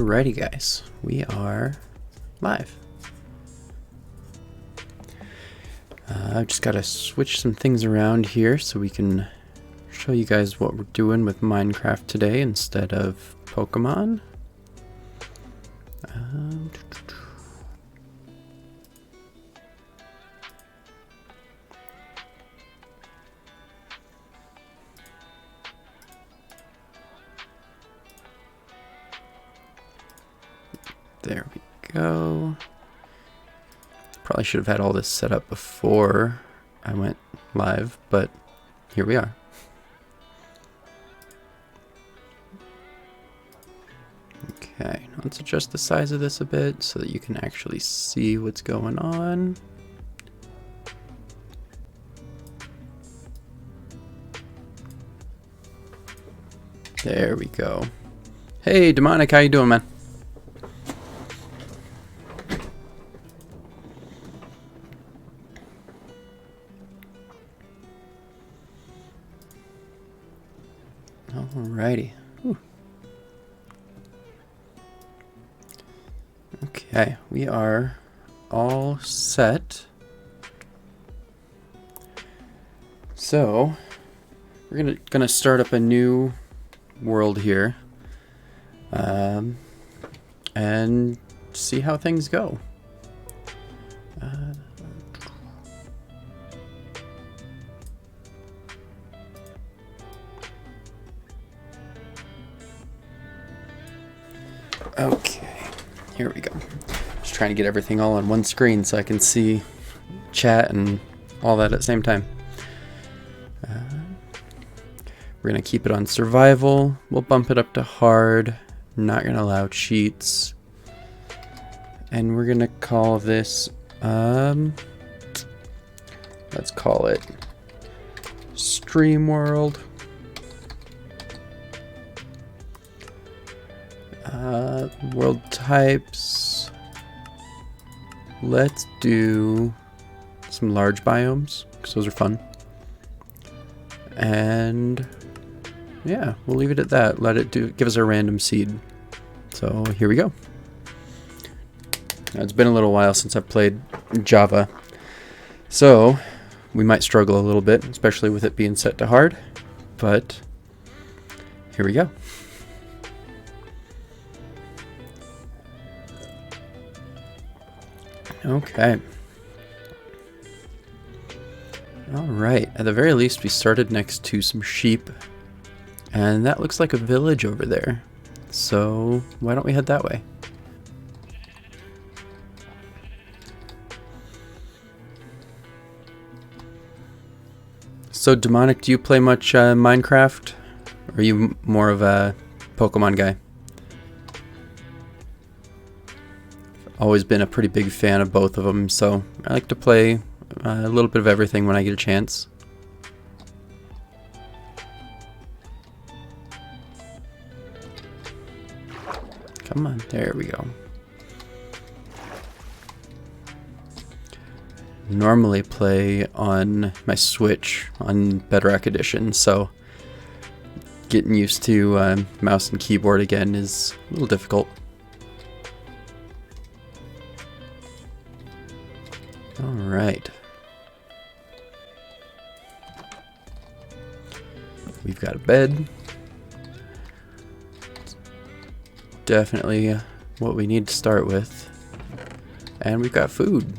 Alrighty guys, we are live. I've just got to switch some things around here so we can show you guys what we're doing with Minecraft today instead of Pokemon. There we go. Probably should have had all this set up before I went live, but here we are. Okay, let's adjust the size of this a bit so that you can actually see what's going on. There we go. Hey, Demonic, how you doing, man? Alrighty. Whew. Okay, we are all set. So, we're gonna start up a new world here, and see how things go. Okay, here we go. Just trying to get everything all on one screen so I can see chat and all that at the same time. We're going to keep it on survival. We'll bump it up to hard. Not going to allow cheats. And we're going to call this, let's call it Stream World. World types. Let's do some large biomes because those are fun. And yeah, we'll leave it at that. Let it give us a random seed. So here we go. Now, it's been a little while since I've played Java, so we might struggle a little bit, especially with it being set to hard, but here we go. Okay. Alright, at the very least we started next to some sheep, and that looks like a village over there. So why don't we head that way? So Demonic, do you play much Minecraft? Or are you more of a Pokemon guy? Always been a pretty big fan of both of them, so I like to play a little bit of everything when I get a chance. Come on, there we go. Normally play on my Switch on Bedrock Edition, so getting used to mouse and keyboard again is a little difficult. Alright. We've got a bed. Definitely what we need to start with. And we've got food.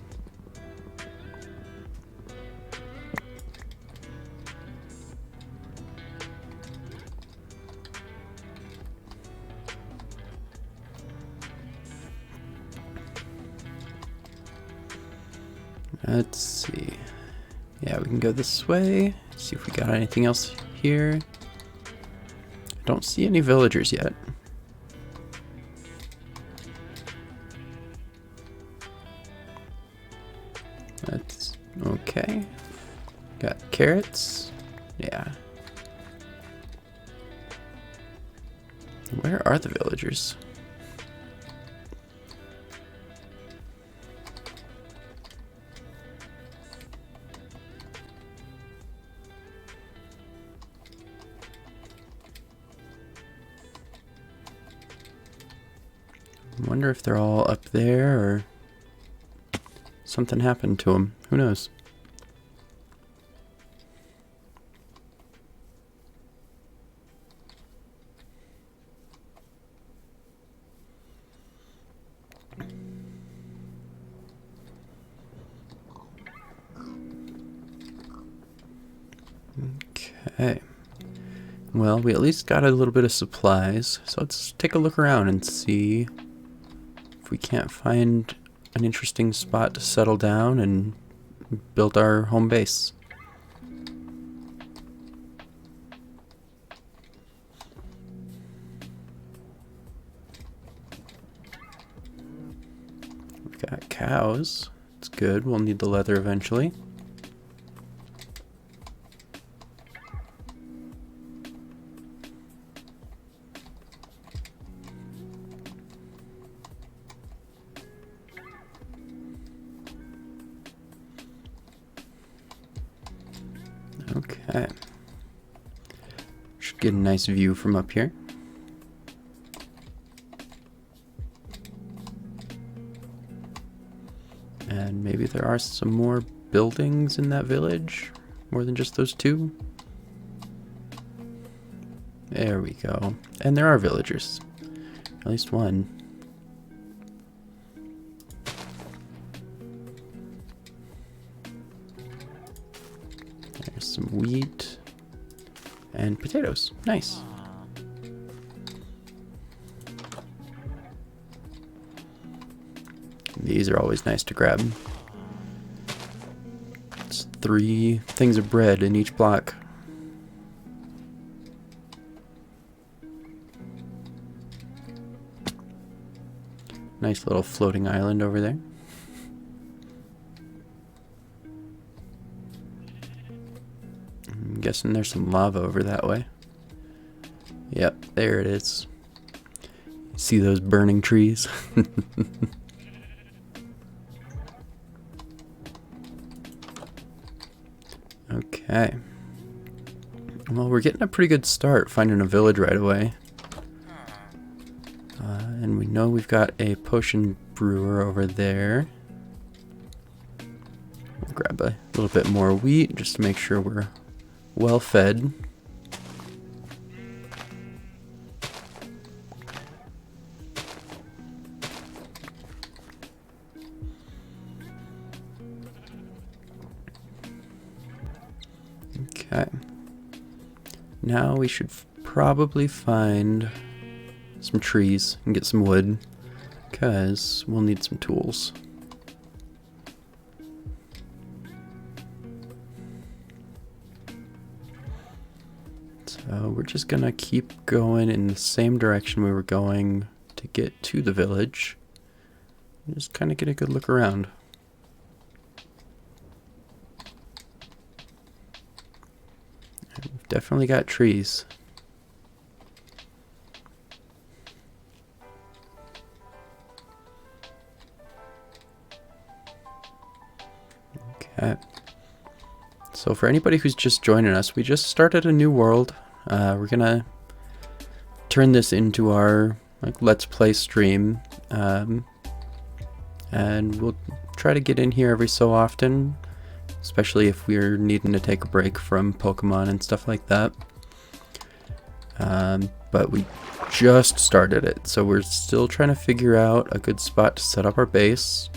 Let's see. Yeah, we can go this way. See if we got anything else here. I don't see any villagers yet. That's okay. Got carrots. Yeah. Where are the villagers? I wonder if they're all up there or something happened to them. Who knows? Okay. Well, we at least got a little bit of supplies, so let's take a look around and see if we can't find an interesting spot to settle down and build our home base. We've got cows. It's good. We'll need the leather eventually. Okay. Should get a nice view from up here. And maybe there are some more buildings in that village, more than just those two. There we go. And there are villagers. At least one. There's some wheat and potatoes. Nice. These are always nice to grab. It's 3 things of bread in each block. Nice little floating island over there. I'm guessing there's some lava over that way. Yep, there it is. See those burning trees? Okay. Well, we're getting a pretty good start finding a village right away. And we know we've got a potion brewer over there. We'll grab a little bit more wheat just to make sure we're well fed. Okay. Now we should probably find some trees and get some wood, because we'll need some tools. So we're just gonna keep going in the same direction we were going to get to the village. Just kind of get a good look around. We've definitely got trees. Okay. So for anybody who's just joining us, we just started a new world. We're gonna turn this into our Let's Play stream, and we'll try to get in here every so often, especially if we're needing to take a break from Pokemon and stuff like that. But we just started it, so we're still trying to figure out a good spot to set up our base.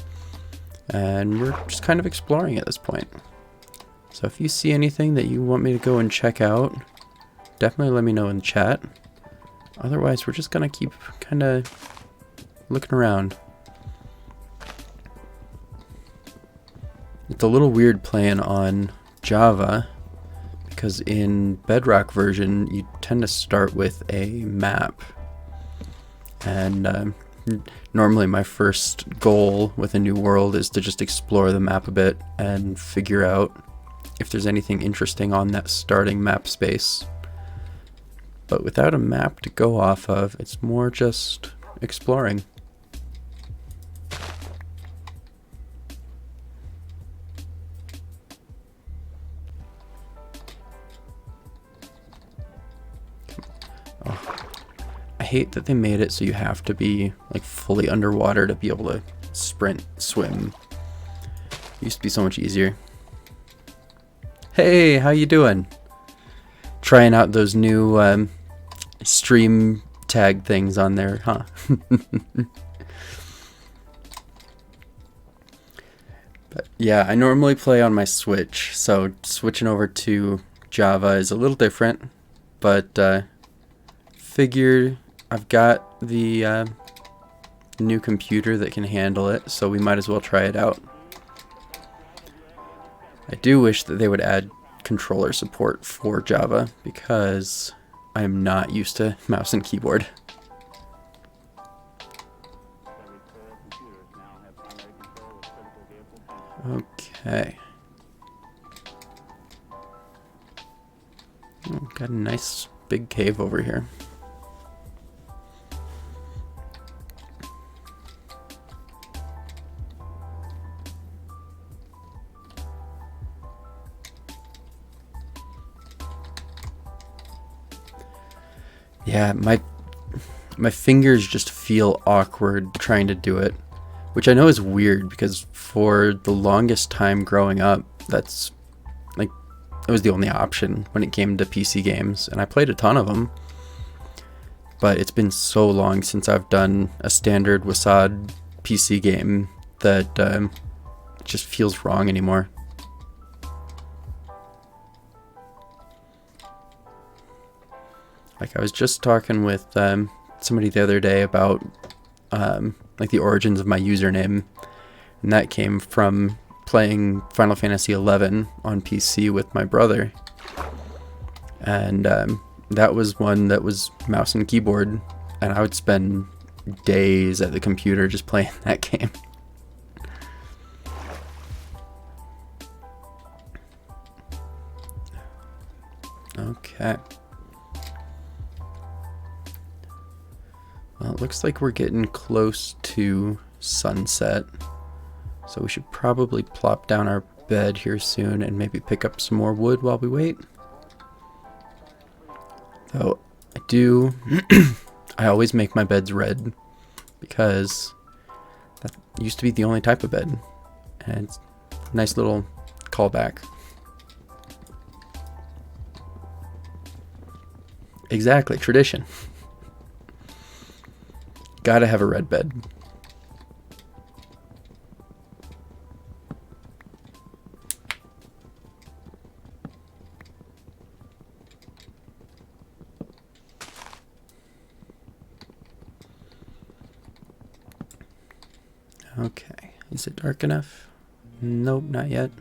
And we're just kind of exploring at this point. So if you see anything that you want me to go and check out, definitely let me know in the chat. Otherwise, we're just gonna keep kind of looking around. It's a little weird playing on Java, because in Bedrock version, you tend to start with a map. And normally my first goal with a new world is to just explore the map a bit and figure out if there's anything interesting on that starting map space. But without a map to go off of, it's more just exploring. Oh, I hate that they made it so you have to be like fully underwater to be able to sprint, swim. It used to be so much easier. Hey, how you doing? Trying out those new stream tag things on there, huh? But yeah, I normally play on my Switch, so switching over to Java is a little different, but figure I've got the new computer that can handle it, so we might as well try it out. I do wish that they would add controller support for Java, because I'm not used to mouse and keyboard. Okay. Oh, got a nice big cave over here. Yeah, my fingers just feel awkward trying to do it, which I know is weird because for the longest time growing up, that's like, it was the only option when it came to PC games, and I played a ton of them. But it's been so long since I've done a standard WASD PC game that it just feels wrong anymore. Like I was just talking with somebody the other day about like the origins of my username, and that came from playing Final Fantasy XI on PC with my brother, and that was one that was mouse and keyboard, and I would spend days at the computer just playing that game. Okay. Well, it looks like we're getting close to sunset, so we should probably plop down our bed here soon and maybe pick up some more wood while we wait. Though I always make my beds red because that used to be the only type of bed, and it's a nice little callback. Exactly, tradition. Gotta have a red bed. Okay, is it dark enough? Nope, not yet.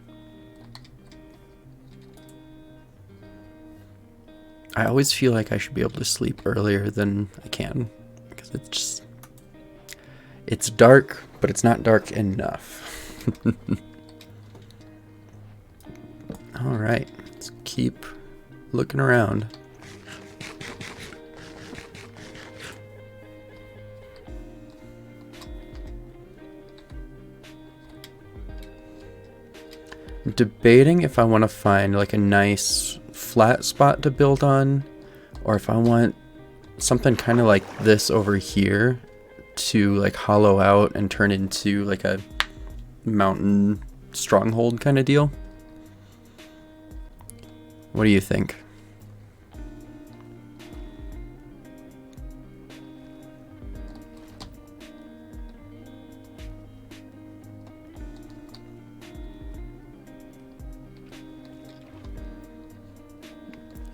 I always feel like I should be able to sleep earlier than I can, because it's dark, but it's not dark enough. All right, let's keep looking around. I'm debating if I want to find like a nice flat spot to build on, or if I want something kind of like this over here to like hollow out and turn into like a mountain stronghold kind of deal. What do you think?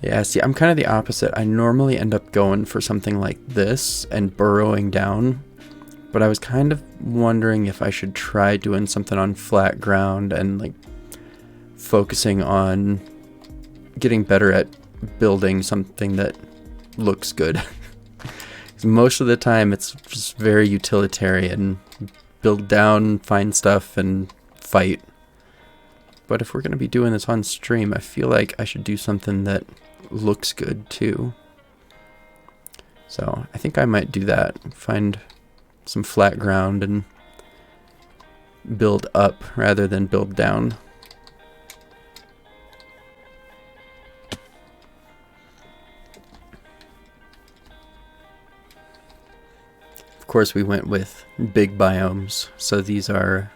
Yeah, see, I'm kind of the opposite. I normally end up going for something like this and burrowing down, but I was kind of wondering if I should try doing something on flat ground and like focusing on getting better at building something that looks good. 'Cause most of the time it's just very utilitarian. Build down, find stuff, and fight. But if we're going to be doing this on stream, I feel like I should do something that looks good too. So I think I might do that. Find some flat ground and build up rather than build down. course we went with big biomes, so these are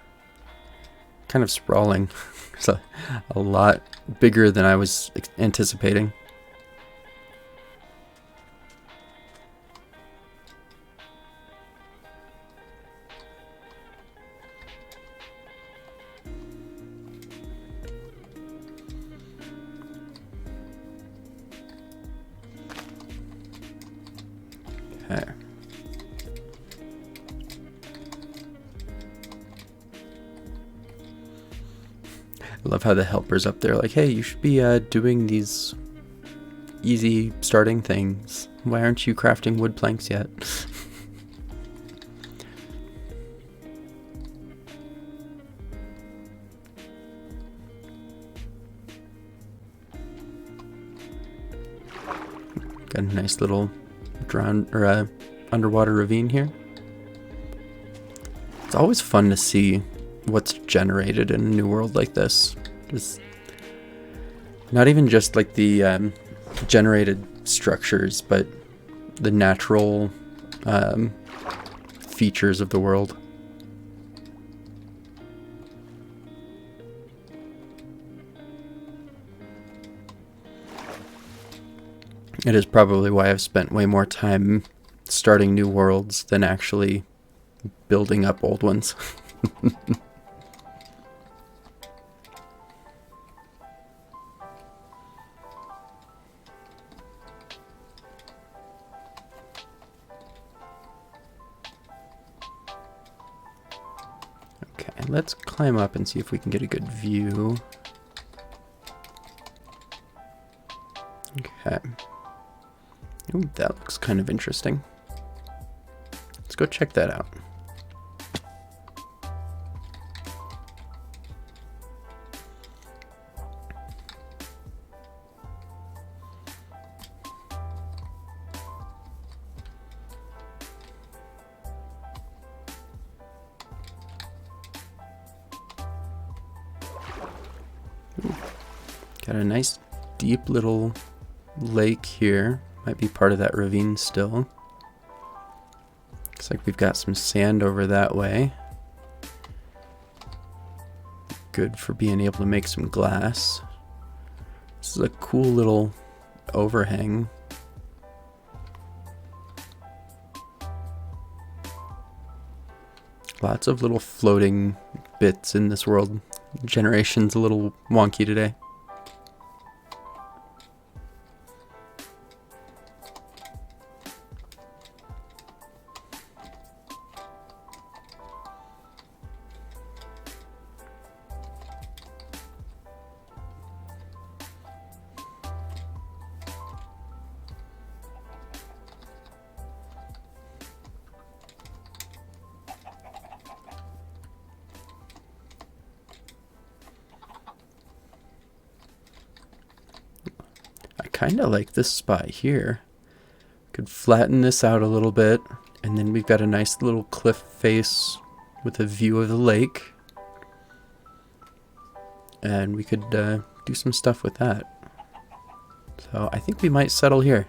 kind of sprawling. So a lot bigger than I was anticipating. Okay. I love how the helper's up there like, hey, you should be doing these easy starting things. Why aren't you crafting wood planks yet? Got a nice little underwater ravine here. It's always fun to see what's generated in a new world like this. Just not even just like the generated structures, but the natural features of the world. It is probably why I've spent way more time starting new worlds than actually building up old ones. Okay, let's climb up and see if we can get a good view. Okay. Ooh, that looks kind of interesting. Let's go check that out. Ooh, got a nice deep little lake here. Might be part of that ravine still. Looks like we've got some sand over that way. Good for being able to make some glass. This is a cool little overhang. Lots of little floating bits in this world. Generation's a little wonky today. Kind of like this spot here. Could flatten this out a little bit, and then we've got a nice little cliff face with a view of the lake, and we could do some stuff with that. So I think we might settle here.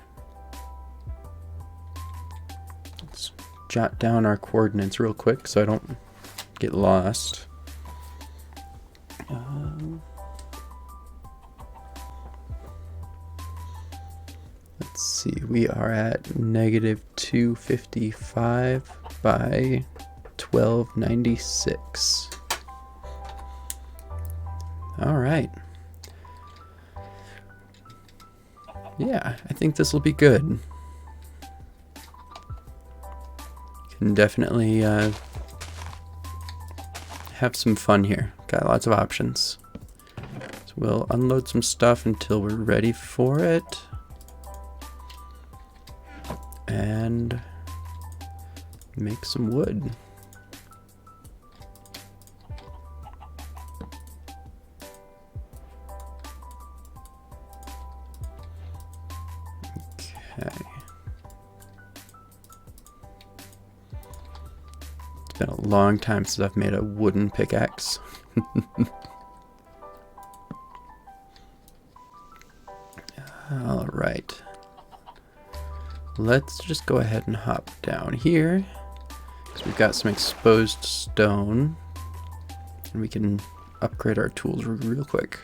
Let's jot down our coordinates real quick so I don't get lost. Let's see, we are at -255 by 1296. All right. Yeah, I think this will be good. Can definitely have some fun here. Got lots of options. So we'll unload some stuff until we're ready for it. And make some wood. Okay. It's been a long time since I've made a wooden pickaxe. All right. Let's just go ahead and hop down here. So we've got some exposed stone, and we can upgrade our tools real quick.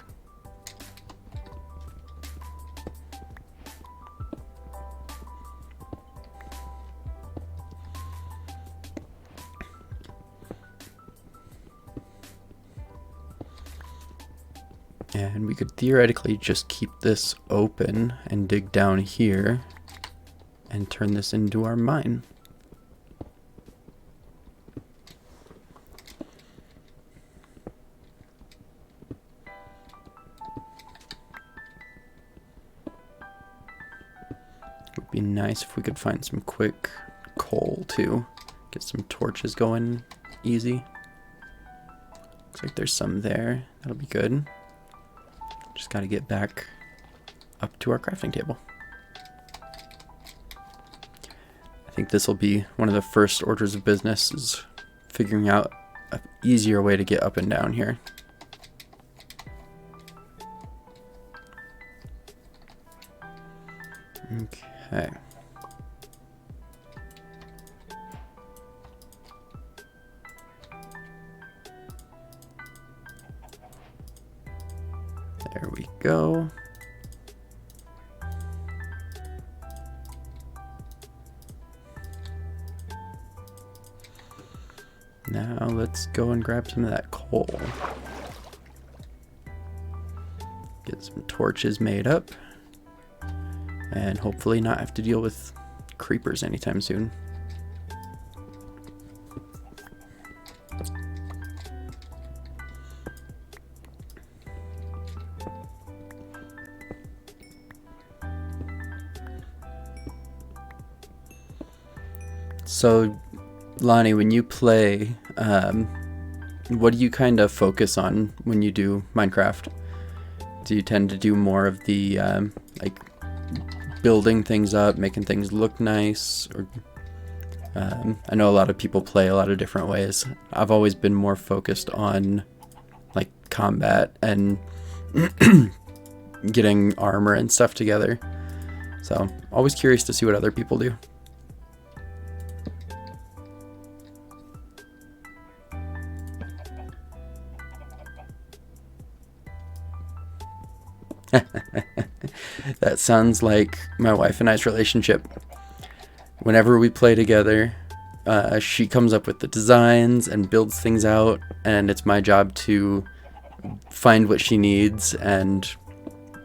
And we could theoretically just keep this open and dig down here and turn this into our mine. It would be nice if we could find some quick coal too. Get some torches going easy. Looks like there's some there. That'll be good. Just got to get back up to our crafting table. I think this will be one of the first orders of business, is figuring out an easier way to get up and down here. Okay. There we go. Now let's go and grab some of that coal. Get some torches made up. And hopefully not have to deal with creepers anytime soon. So, Lonnie, when you play, what do you kind of focus on when you do Minecraft? Do you tend to do more of the, like, building things up, making things look nice? Or I know a lot of people play a lot of different ways. I've always been more focused on, like, combat and getting armor and stuff together. So, always curious to see what other people do. That sounds like my wife and I's relationship. Whenever we play together, she comes up with the designs and builds things out, and it's my job to find what she needs and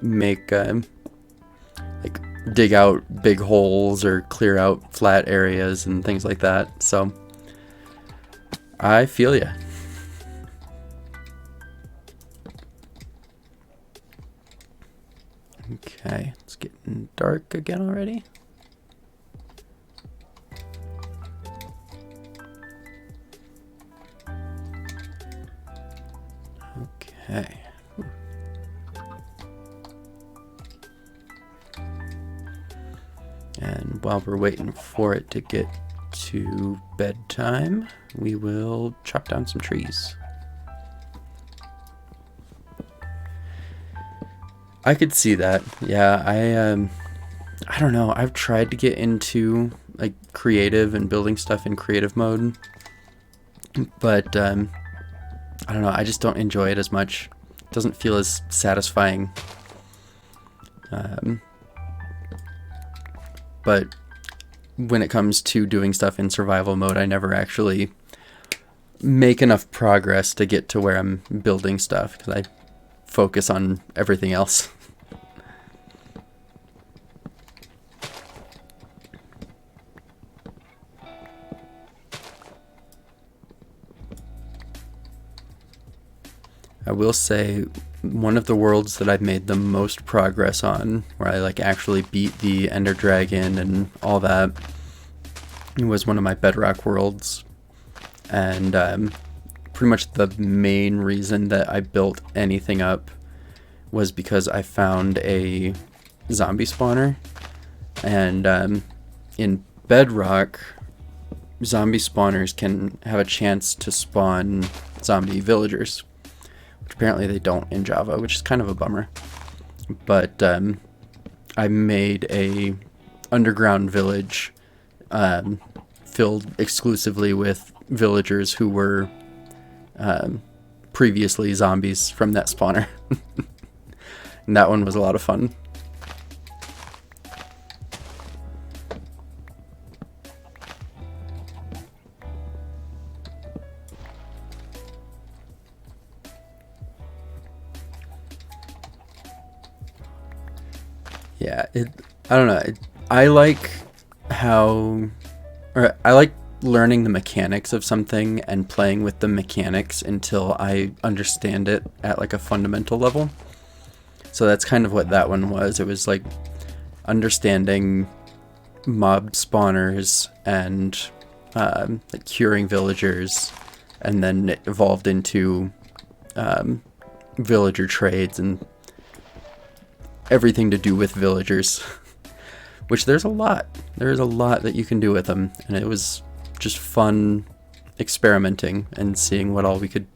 make, like, dig out big holes or clear out flat areas and things like that. So, I feel ya. Okay, it's getting dark again already. Okay. And while we're waiting for it to get to bedtime, we will chop down some trees. I could see that. Yeah, I don't know. I've tried to get into, like, creative and building stuff in creative mode, but I don't know. I just don't enjoy it as much. It doesn't feel as satisfying. But when it comes to doing stuff in survival mode, I never actually make enough progress to get to where I'm building stuff, because I focus on everything else. I will say one of the worlds that I've made the most progress on, where I, like, actually beat the Ender Dragon and all that, was one of my Bedrock worlds. And pretty much the main reason that I built anything up was because I found a zombie spawner. And in Bedrock, zombie spawners can have a chance to spawn zombie villagers, which apparently they don't in Java, which is kind of a bummer. But I made a underground village filled exclusively with villagers who were previously zombies from that spawner. And that one was a lot of fun. Yeah, I don't know. I like I like learning the mechanics of something and playing with the mechanics until I understand it at like a fundamental level. So that's kind of what that one was. It was like understanding mob spawners and like curing villagers, and then it evolved into villager trades and everything to do with villagers. Which there's a lot. There's a lot that you can do with them, and it was just fun experimenting and seeing what all we could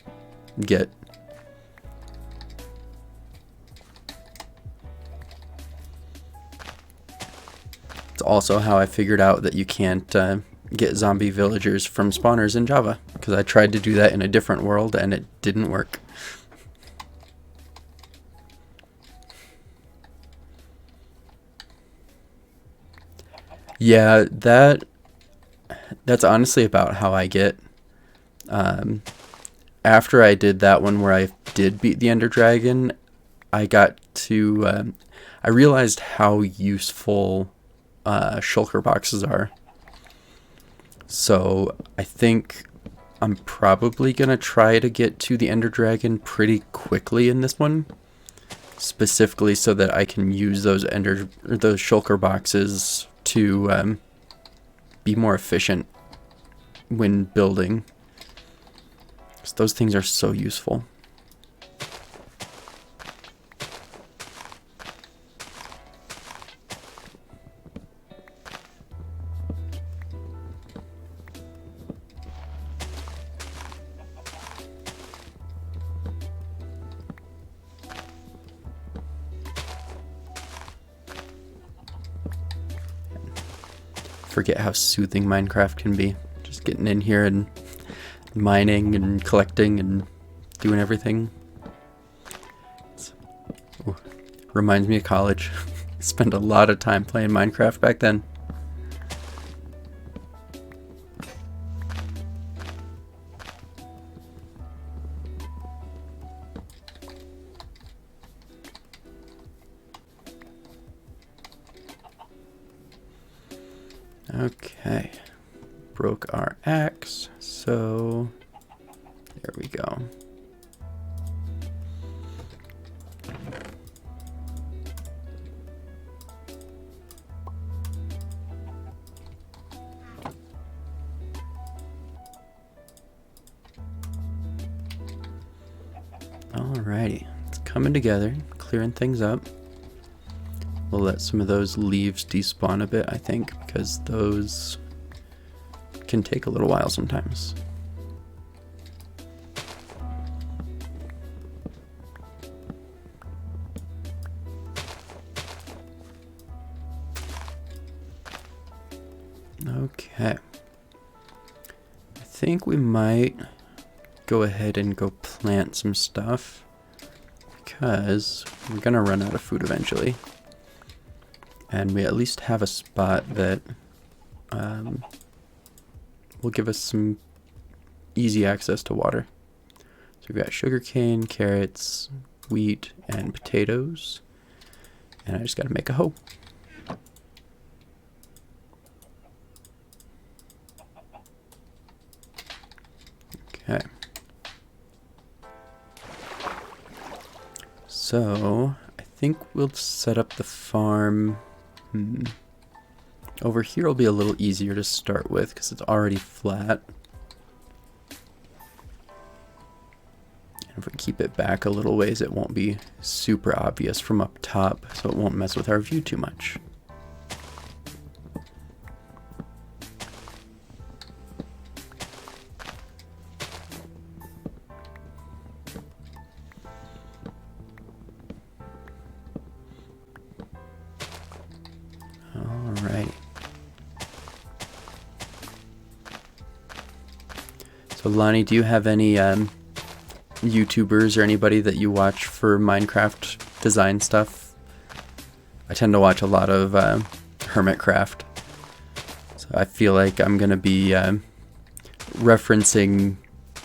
get. It's also how I figured out that you can't get zombie villagers from spawners in Java, because I tried to do that in a different world and it didn't work. Yeah, that's honestly about how I get. After I did that one where I did beat the Ender Dragon, I got to I realized how useful shulker boxes are. So I think I'm probably gonna try to get to the Ender Dragon pretty quickly in this one, specifically so that I can use those shulker boxes to be more efficient when building. 'Cause those things are so useful. Forget how soothing Minecraft can be. Just getting in here and mining and collecting and doing everything. Reminds me of college. Spent a lot of time playing Minecraft back then. Okay, broke our axe, so there we go. Alrighty, it's coming together, clearing things up. We'll let some of those leaves despawn a bit, I think, because those can take a little while sometimes. Okay. I think we might go ahead and go plant some stuff, because we're gonna run out of food eventually. And we at least have a spot that will give us some easy access to water. So we've got sugarcane, carrots, wheat, and potatoes. And I just gotta make a hoe. Okay. So I think we'll set up the farm. Over here will be a little easier to start with because it's already flat. And if we keep it back a little ways, it won't be super obvious from up top, so it won't mess with our view too much. Alright. So Lonnie, do you have any YouTubers or anybody that you watch for Minecraft design stuff? I tend to watch a lot of Hermitcraft. So I feel like I'm going to be referencing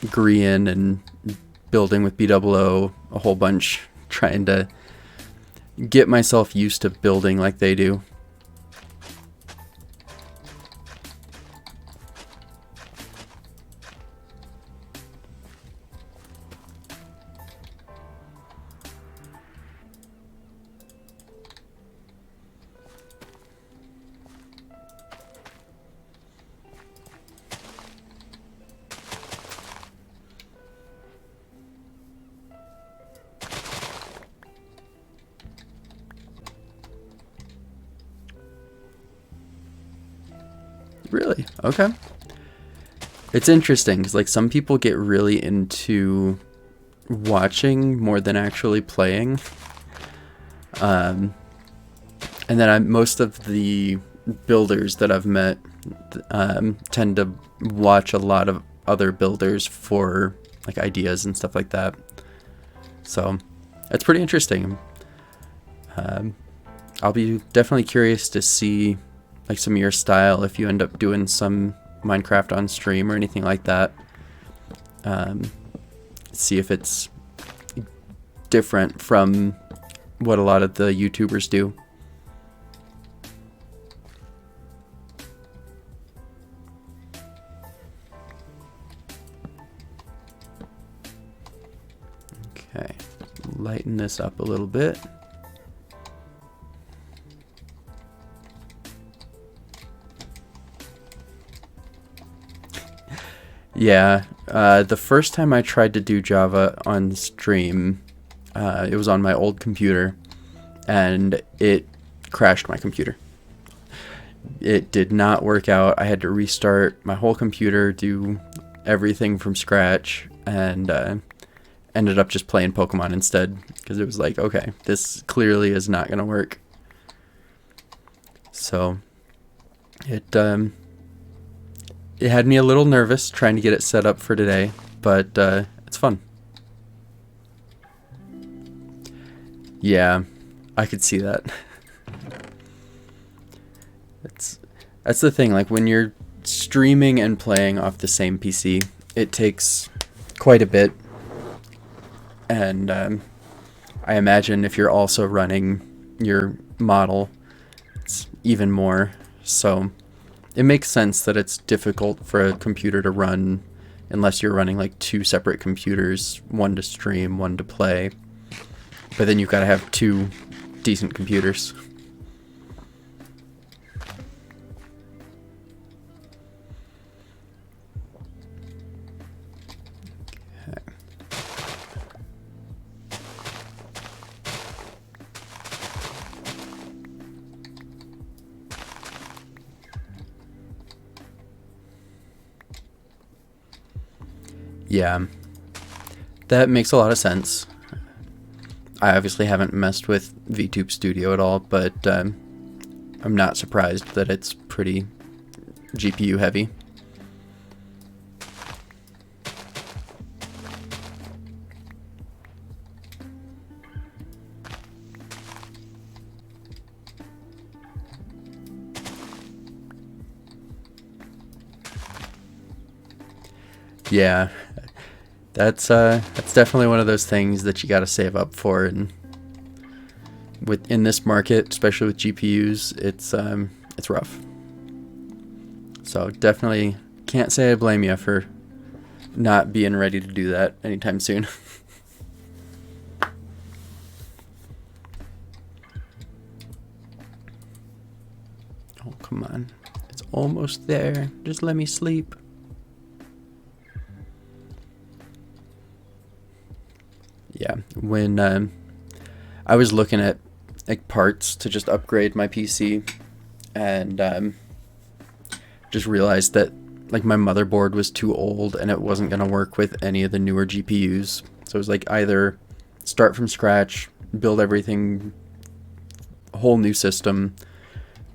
Grian and building with BOO a whole bunch, trying to get myself used to building like they do. Really? Okay. It's interesting because like some people get really into watching more than actually playing. And then most of the builders that I've met tend to watch a lot of other builders for like ideas and stuff like that. So it's pretty interesting. I'll be definitely curious to see like some of your style if you end up doing some Minecraft on stream or anything like that. See if it's different from what a lot of the YouTubers do. Okay, lighten this up a little bit. Yeah, the first time I tried to do Java on stream, it was on my old computer, and it crashed my computer. It did not work out. I had to restart my whole computer, do everything from scratch, and ended up just playing Pokemon instead, because it was like, okay, this clearly is not going to work. So, it had me a little nervous trying to get it set up for today, but it's fun. Yeah, I could see that. That's the thing, like when you're streaming and playing off the same PC, it takes quite a bit. And I imagine if you're also running your model, it's even more. So it makes sense that it's difficult for a computer to run unless you're running like two separate computers, one to stream, one to play. But then you've got to have two decent computers. Okay. Yeah, that makes a lot of sense. I obviously haven't messed with VTube Studio at all, but I'm not surprised that it's pretty GPU heavy. Yeah, that's definitely one of those things that you got to save up for, and in this market, especially with GPUs, it's rough. So definitely can't say I blame you for not being ready to do that anytime soon. Oh, come on. It's almost there. Just let me sleep. Yeah, when I was looking at like parts to just upgrade my PC, and just realized that like my motherboard was too old and it wasn't going to work with any of the newer GPUs. So it was like either start from scratch, build everything, a whole new system,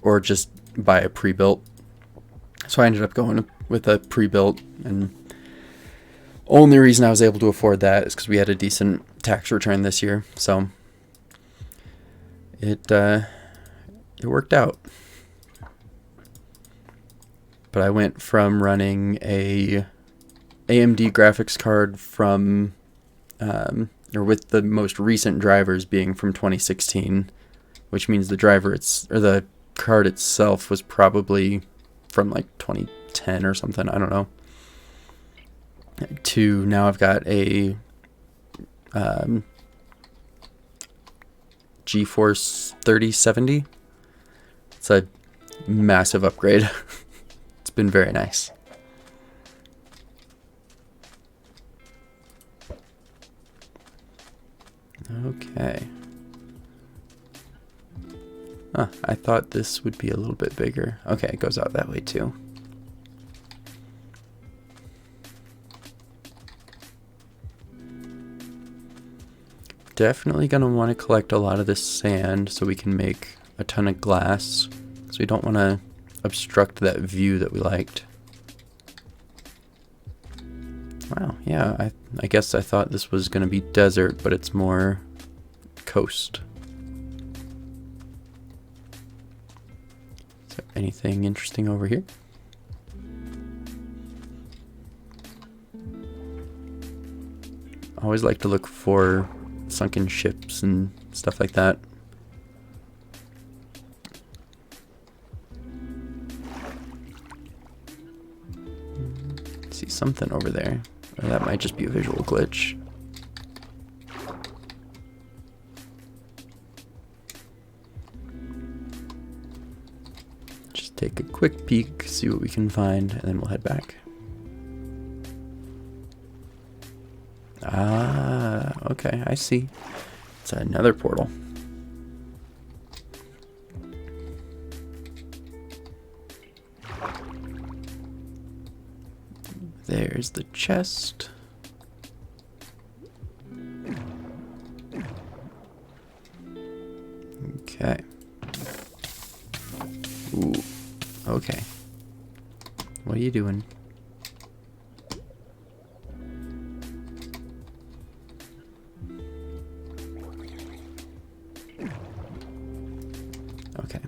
or just buy a pre-built. So I ended up going with a pre-built, and Only reason I was able to afford that is because we had a decent tax return this year, so it worked out. But I went from running a AMD graphics card from, or with the most recent drivers being from 2016, which means the the card itself was probably from like 2010 or something. I don't know. To now I've got a GeForce 3070. It's a massive upgrade. It's been very nice. Okay. Huh, I thought this would be a little bit bigger. Okay, it goes out that way too. Definitely gonna want to collect a lot of this sand so we can make a ton of glass. So we don't want to obstruct that view that we liked. Wow, yeah, I guess I thought this was gonna be desert, but it's more coast. Is there anything interesting over here? I always like to look for sunken ships and stuff like that. See something over there. Or that might just be a visual glitch. Just take a quick peek, see what we can find, and then we'll head back. Ah, okay, I see. It's another portal. There's the chest. Okay. Ooh, okay. What are you doing? Okay.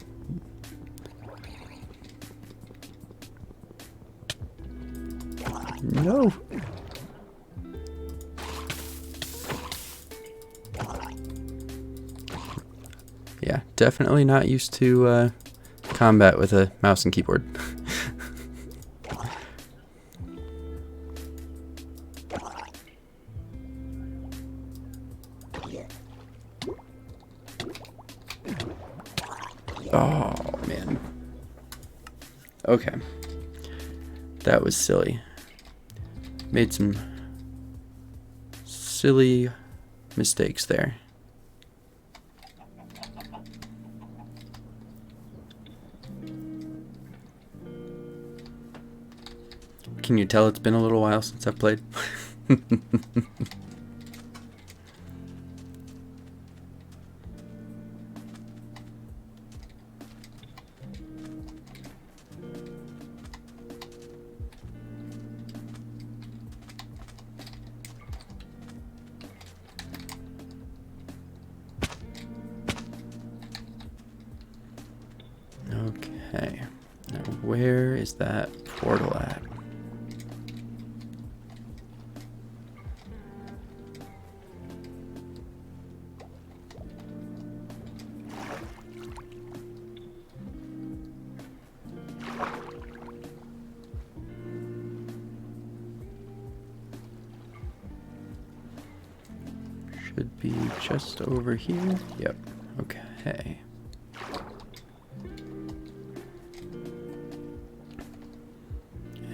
No. Yeah, definitely not used to combat with a mouse and keyboard. Oh, man. Okay. That was silly. Made some silly mistakes there. Can you tell it's been a little while since I've played? Okay, now where is that portal at? Should be just over here. Yep, okay.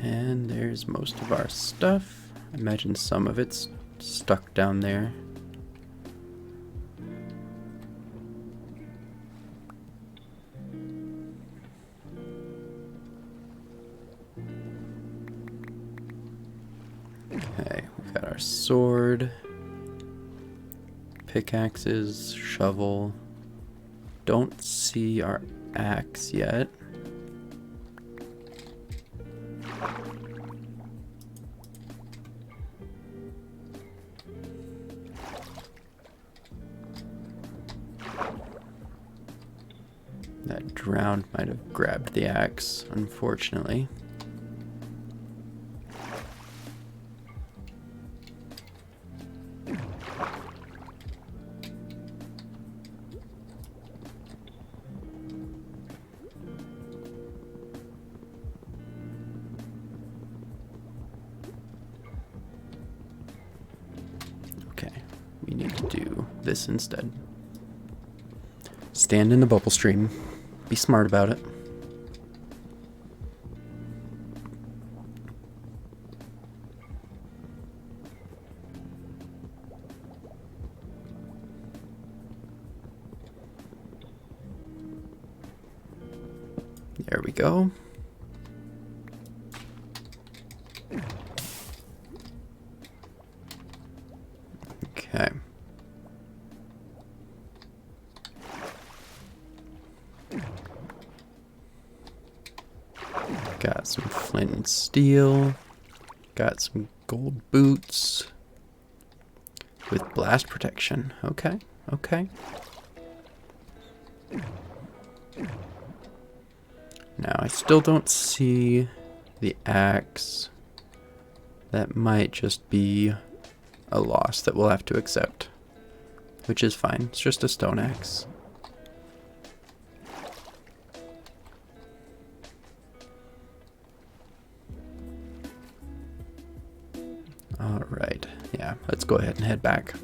And there's most of our stuff. I imagine some of it's stuck down there. Okay, we've got our sword, pickaxes, shovel. Don't see our axe yet. That drowned might have grabbed the axe, unfortunately. Okay, we need to do this instead. Stand in the bubble stream. Be smart about it. There we go. Okay. Got some flint and steel. Got some gold boots with blast protection. Okay, okay. Now, I still don't see the axe. That might just be a loss that we'll have to accept, which is fine. It's just a stone axe. Alright, yeah, let's go ahead and head back.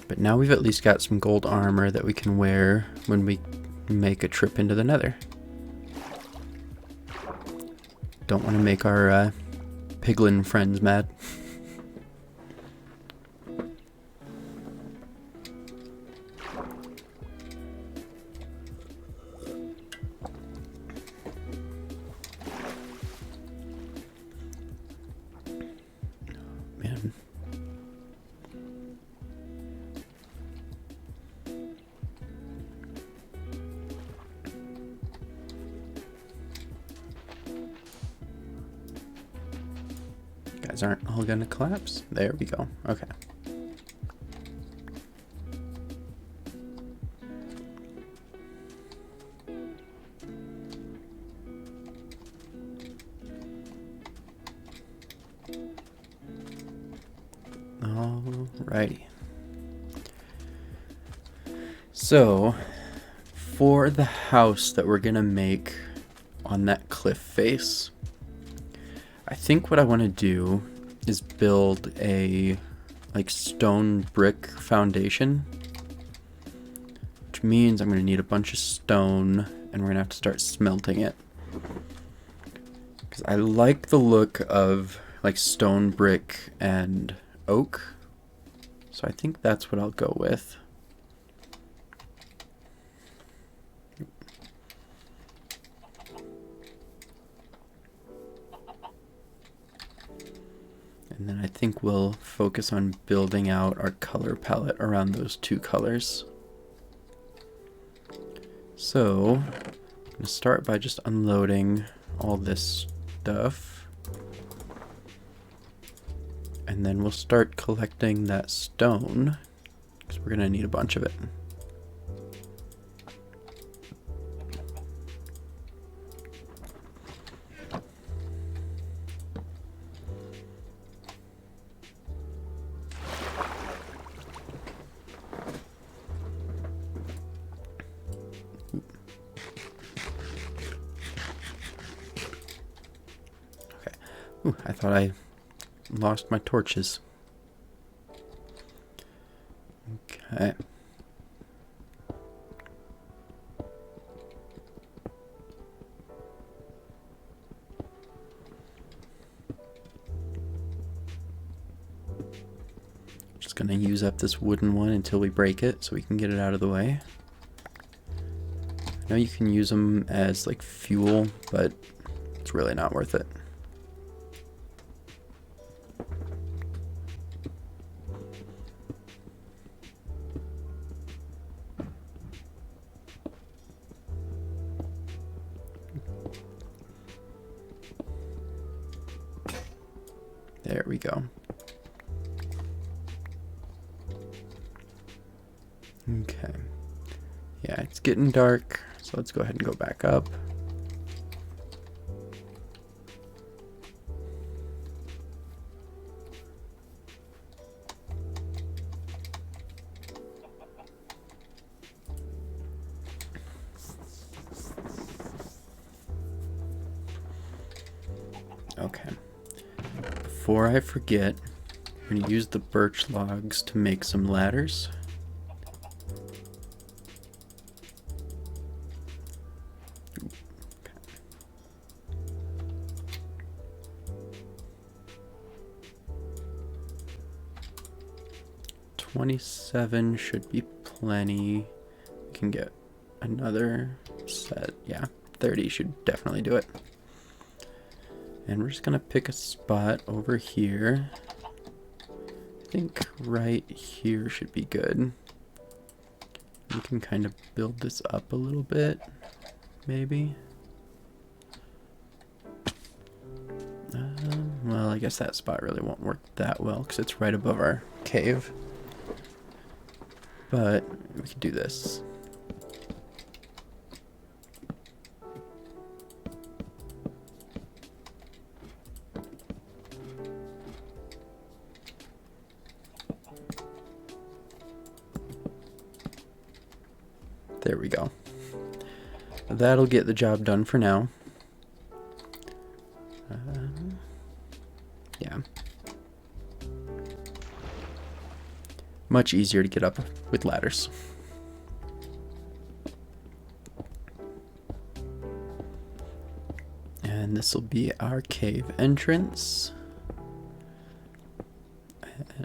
But now we've at least got some gold armor that we can wear when we make a trip into the Nether. Don't want to make our piglin friends mad. Man. Guys aren't all gonna collapse. There we go. Okay. Alrighty. So, for the house that we're gonna make on that cliff face, I think what I want to do is build a stone brick foundation, which means I'm going to need a bunch of stone and we're going to have to start smelting it. Because I like the look of stone brick and oak, so I think that's what I'll go with. And then I think we'll focus on building out our color palette around those two colors. So, I'm going to start by just unloading all this stuff. And then we'll start collecting that stone, because we're going to need a bunch of it. Ooh, I thought I lost my torches. Okay. Just gonna use up this wooden one until we break it so we can get it out of the way. I know you can use them as fuel, but it's really not worth it. There we go. Okay. Yeah, it's getting dark, so let's go ahead and go back up. Okay. Before I forget, I'm going to use the birch logs to make some ladders. 27 should be plenty. We can get another set. Yeah, 30 should definitely do it. And we're just gonna pick a spot over here. I think right here should be good. We can kind of build this up a little bit, maybe. Well, I guess that spot really won't work that well because it's right above our cave. But we can do this. There we go. That'll get the job done for now. Yeah. Much easier to get up with ladders. And this will be our cave entrance.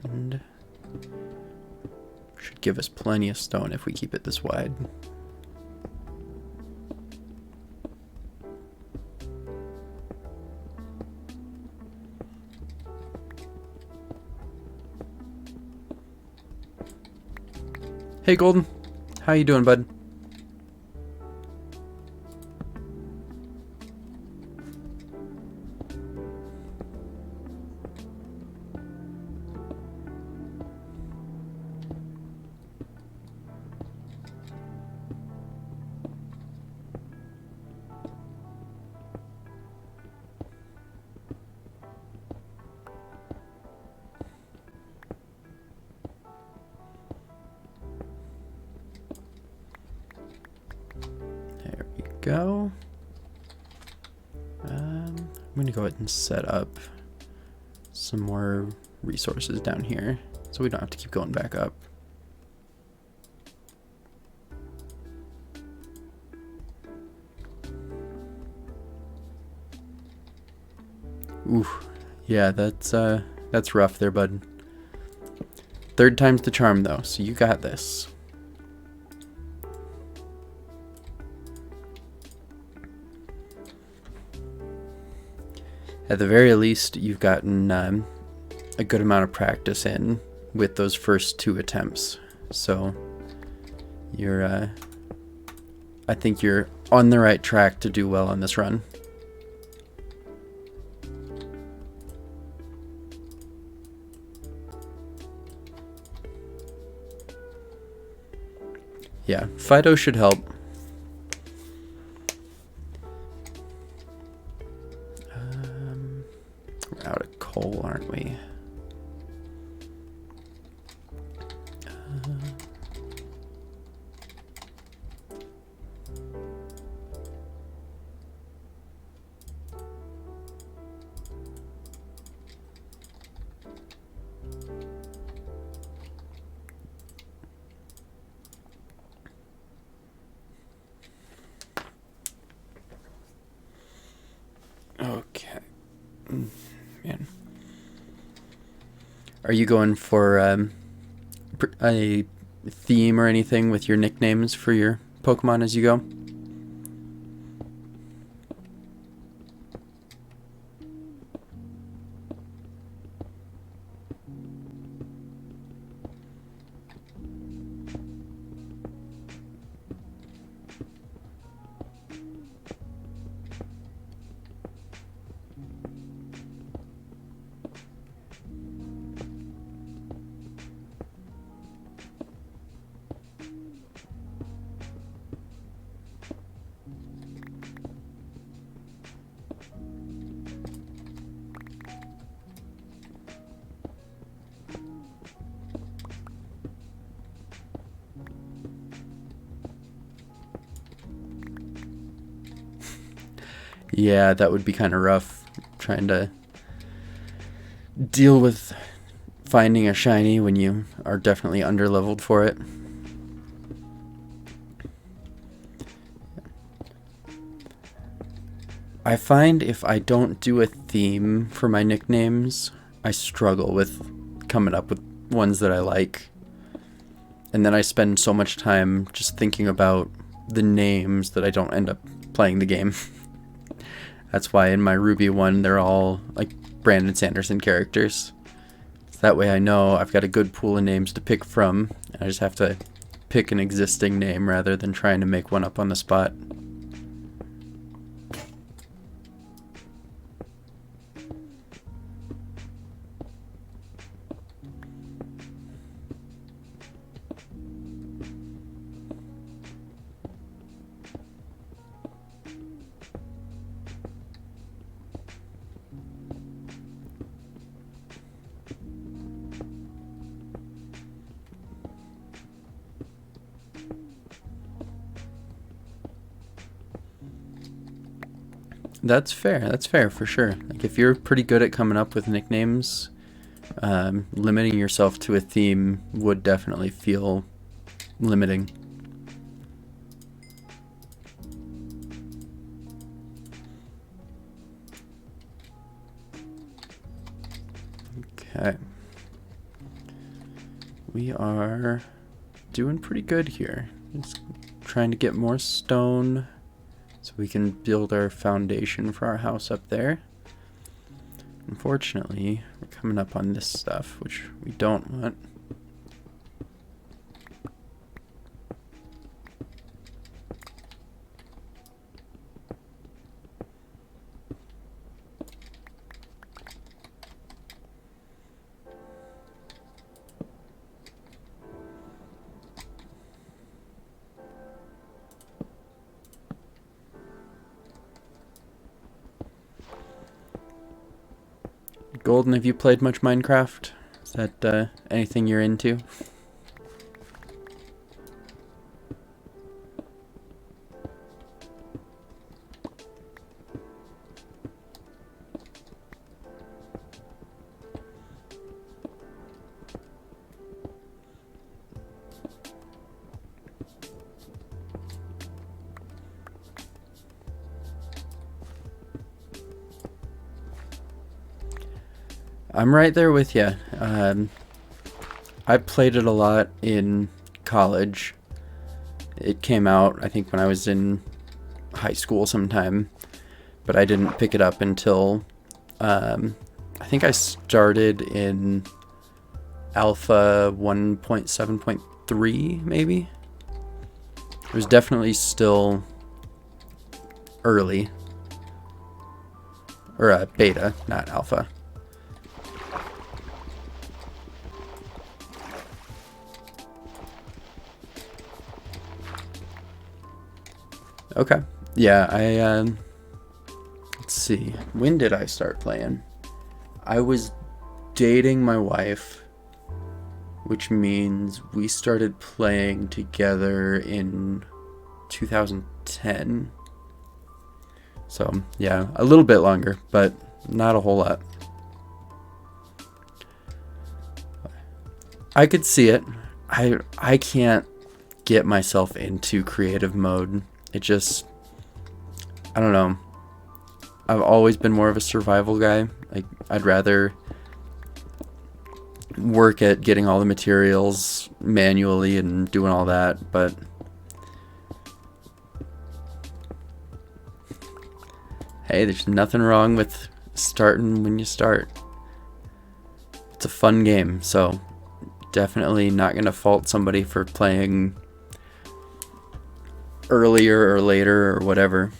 And should give us plenty of stone if we keep it this wide. Hey Golden, how you doing, bud? There we go. I'm gonna go ahead and set up some more resources down here so we don't have to keep going back up. Ooh, yeah, that's rough there, bud. Third time's the charm though, so you got this. At the very least, you've gotten a good amount of practice in with those first 2 attempts. So you're, I think you're on the right track to do well on this run. Yeah, Fido should help. We're out of coal, aren't we? Okay. Man. Are you going for a theme or anything with your nicknames for your Pokemon as you go? Yeah, that would be kind of rough, trying to deal with finding a shiny when you are definitely underleveled for it. I find if I don't do a theme for my nicknames, I struggle with coming up with ones that I like. And then I spend so much time just thinking about the names that I don't end up playing the game. That's why in my Ruby one, they're all like Brandon Sanderson characters. So that way I know I've got a good pool of names to pick from. And I just have to pick an existing name rather than trying to make one up on the spot. That's fair for sure. Like if you're pretty good at coming up with nicknames, limiting yourself to a theme would definitely feel limiting. Okay. We are doing pretty good here. Just trying to get more stone so we can build our foundation for our house up there. Unfortunately, we're coming up on this stuff, which we don't want. Golden, have you played much Minecraft? Is that anything you're into? I'm right there with you. I played it a lot in college. It came out, I think, when I was in high school sometime, but I didn't pick it up until I think I started in Alpha 1.7.3, maybe? It was definitely still early. Or beta, not alpha. Okay. Yeah, let's see. When did I start playing? I was dating my wife, which means we started playing together in 2010. So, yeah, a little bit longer, but not a whole lot. I could see it. I can't get myself into creative mode. It just, I don't know. I've always been more of a survival guy. Like, I'd rather work at getting all the materials manually and doing all that, but hey, there's nothing wrong with starting when you start. It's a fun game, so definitely not gonna fault somebody for playing earlier or later or whatever.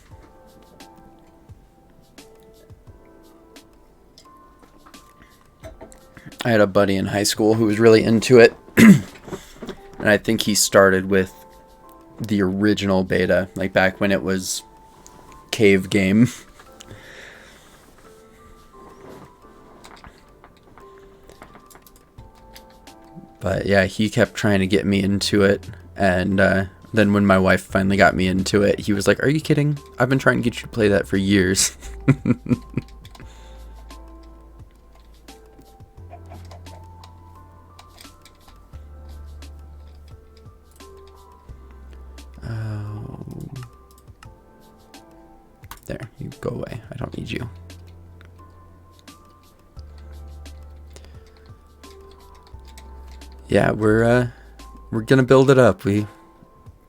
I had a buddy in high school who was really into it, and I think he started with the original beta, like back when it was cave game. But yeah, he kept trying to get me into it, and Then when my wife finally got me into it, he was like, "Are you kidding? I've been trying to get you to play that for years." There, you go away. I don't need you. Yeah, we're gonna build it up. We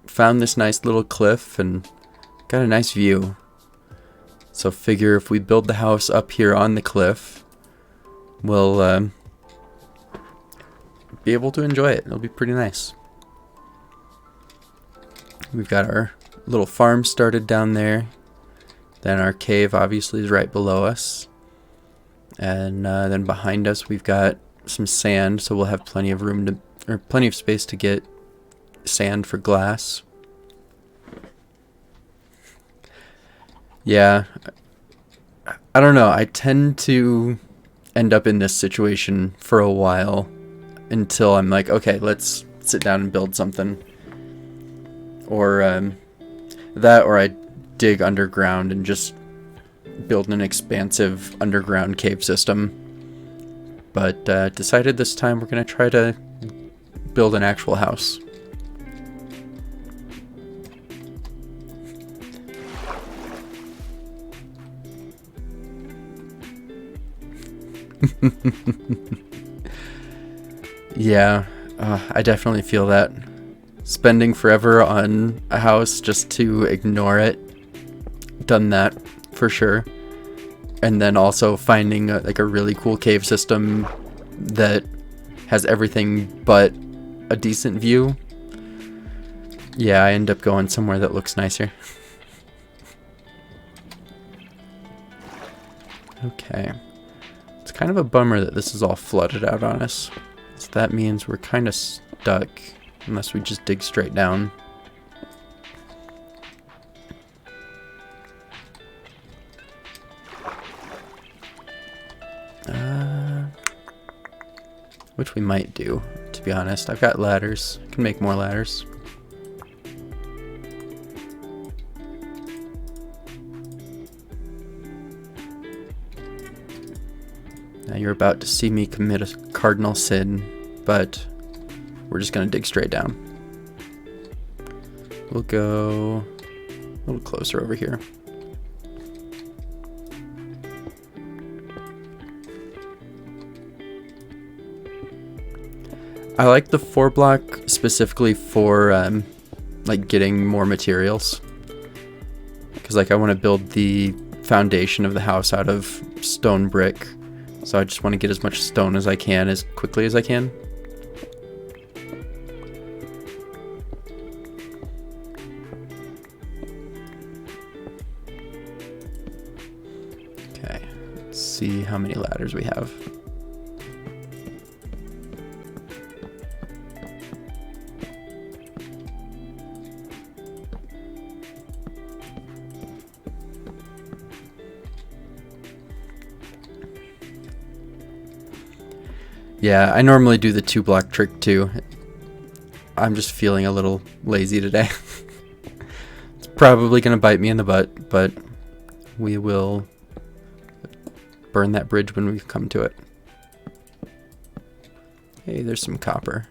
found this nice little cliff and got a nice view. So figure if we build the house up here on the cliff, we'll be able to enjoy it. It'll be pretty nice. We've got our little farm started down there. Then our cave obviously is right below us. And then behind us we've got some sand, so we'll have plenty of room to, or plenty of space to get sand for glass. Yeah, I don't know. I tend to end up in this situation for a while until I'm like, okay, let's sit down and build something. Or that, or I dig underground and just build an expansive underground cave system. But decided this time we're going to try to build an actual house. Yeah, I definitely feel that. Spending forever on a house just to ignore it. Done that for sure. And then also finding like a really cool cave system that has everything but a decent view. Yeah, I end up going somewhere that looks nicer. Okay. It's kind of a bummer that this is all flooded out on us. So that means we're kind of stuck unless we just dig straight down. Which we might do, to be honest. I've got ladders. I can make more ladders. Now you're about to see me commit a cardinal sin, but we're just gonna dig straight down. We'll go a little closer over here. I like the 4-block specifically for like getting more materials, because like I want to build the foundation of the house out of stone brick, so I just want to get as much stone as I can as quickly as I can. Okay, let's see how many ladders we have. Yeah, I normally do the 2-block trick too. I'm just feeling a little lazy today. It's probably going to bite me in the butt, but we will burn that bridge when we come to it. Hey, there's some copper.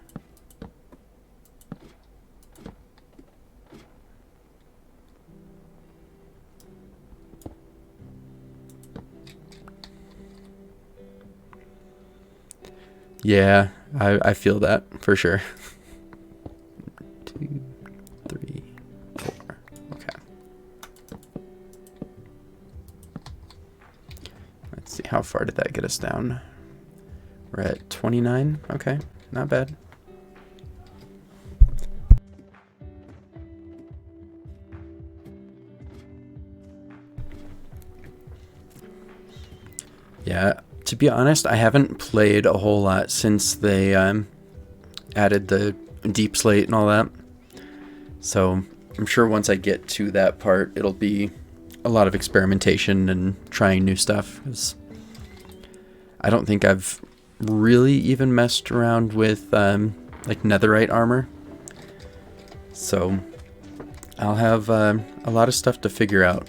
Yeah, I feel that for sure. 2, 3, 4. Okay. Let's see, how far did that get us down? We're at 29. Okay, not bad. Yeah. To be honest, I haven't played a whole lot since they added the deep slate and all that. So I'm sure once I get to that part, it'll be a lot of experimentation and trying new stuff. 'Cause I don't think I've really even messed around with like netherite armor. So I'll have a lot of stuff to figure out.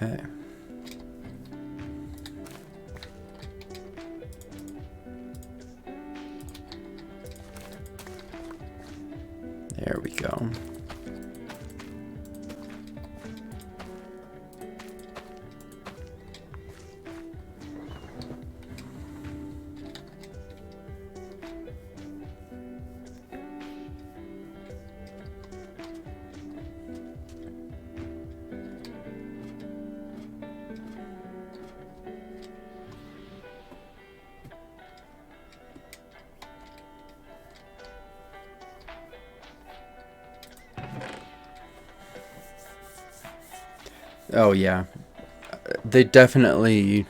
Okay. There we go. Oh yeah, they definitely,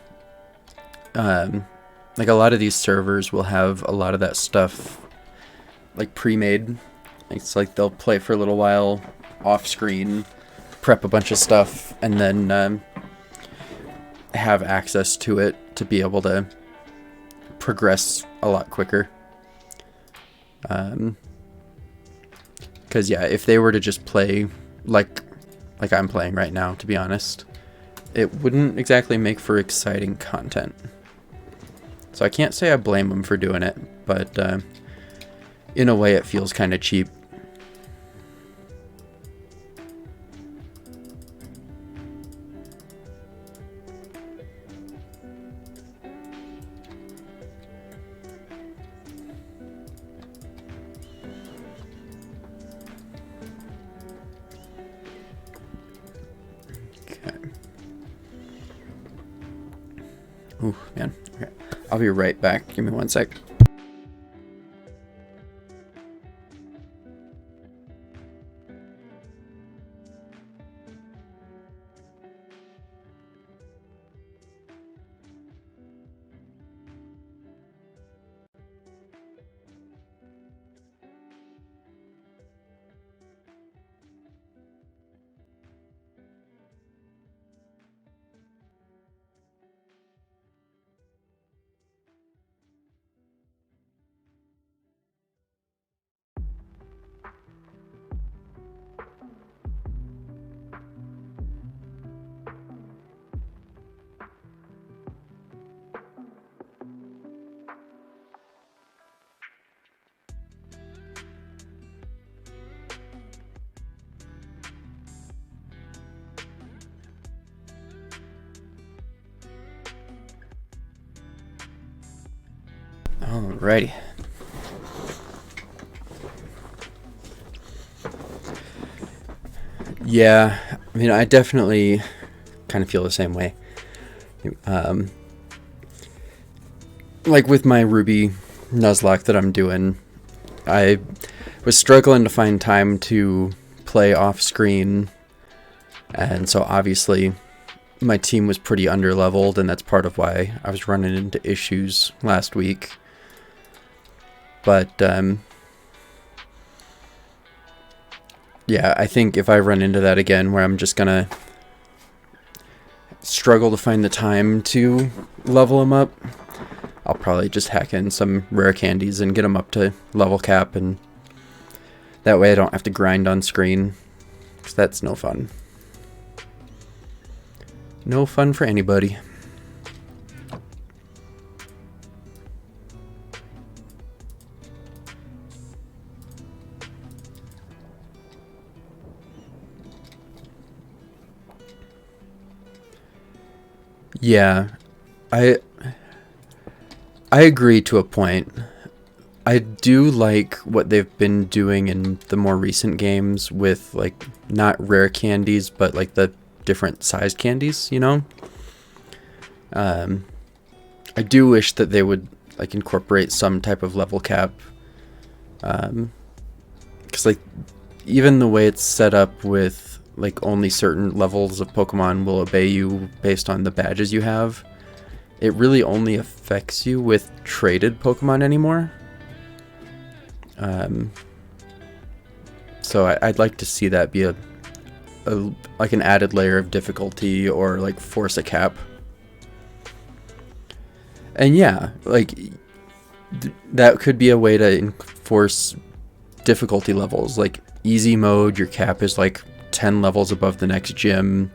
like a lot of these servers will have a lot of that stuff like pre-made. It's like they'll play for a little while off screen, prep a bunch of stuff, and then have access to it to be able to progress a lot quicker. Because yeah, if they were to just play like I'm playing right now, to be honest, it wouldn't exactly make for exciting content. So I can't say I blame them for doing it, but in a way it feels kind of cheap. Ooh, man. Okay. I'll be right back. Give me one sec. Alrighty. Yeah, I mean, I definitely kind of feel the same way. Like with my Ruby Nuzlocke that I'm doing, I was struggling to find time to play off screen, and so obviously my team was pretty underleveled, and that's part of why I was running into issues last week. But yeah, I think if I run into that again where I'm just gonna struggle to find the time to level them up, I'll probably just hack in some rare candies and get them up to level cap, and that way I don't have to grind on screen, because that's no fun. No fun for anybody. Yeah, I agree to a point. I do like what they've been doing in the more recent games with, like, not rare candies, but like the different sized candies, you know? I do wish that they would like incorporate some type of level cap. Because like even the way it's set up with like only certain levels of Pokemon will obey you based on the badges you have, it really only affects you with traded Pokemon anymore. So I'd like to see that be a like an added layer of difficulty, or like force a cap. And yeah, like that could be a way to enforce difficulty levels. Like easy mode, your cap is like 10 levels above the next gym.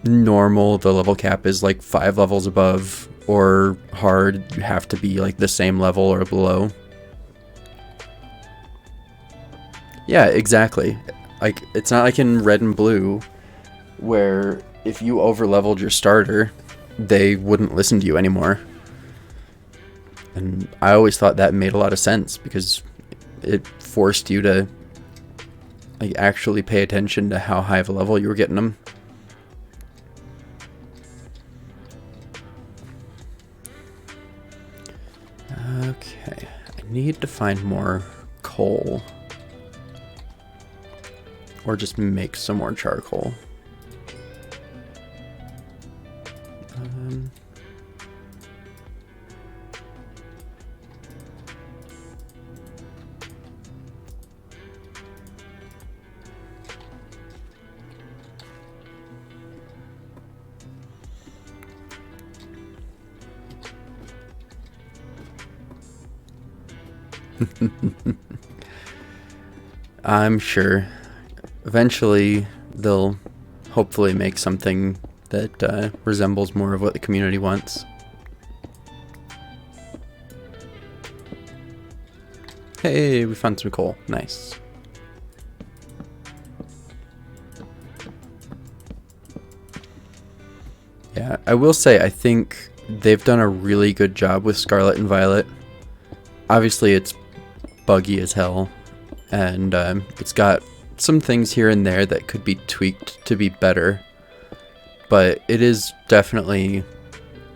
Normal, the level cap is like 5 levels above, or hard, you have to be like the same level or below. Yeah, exactly. Like it's not like in Red and Blue where if you over leveled your starter, they wouldn't listen to you anymore. And I always thought that made a lot of sense because it forced you to like actually pay attention to how high of a level you were getting them. Okay, I need to find more coal. Or just make some more charcoal. I'm sure eventually they'll hopefully make something that resembles more of what the community wants. Hey, we found some coal. Nice. Yeah, I will say I think they've done a really good job with Scarlet and Violet. Obviously, it's buggy as hell, and it's got some things here and there that could be tweaked to be better, but it is definitely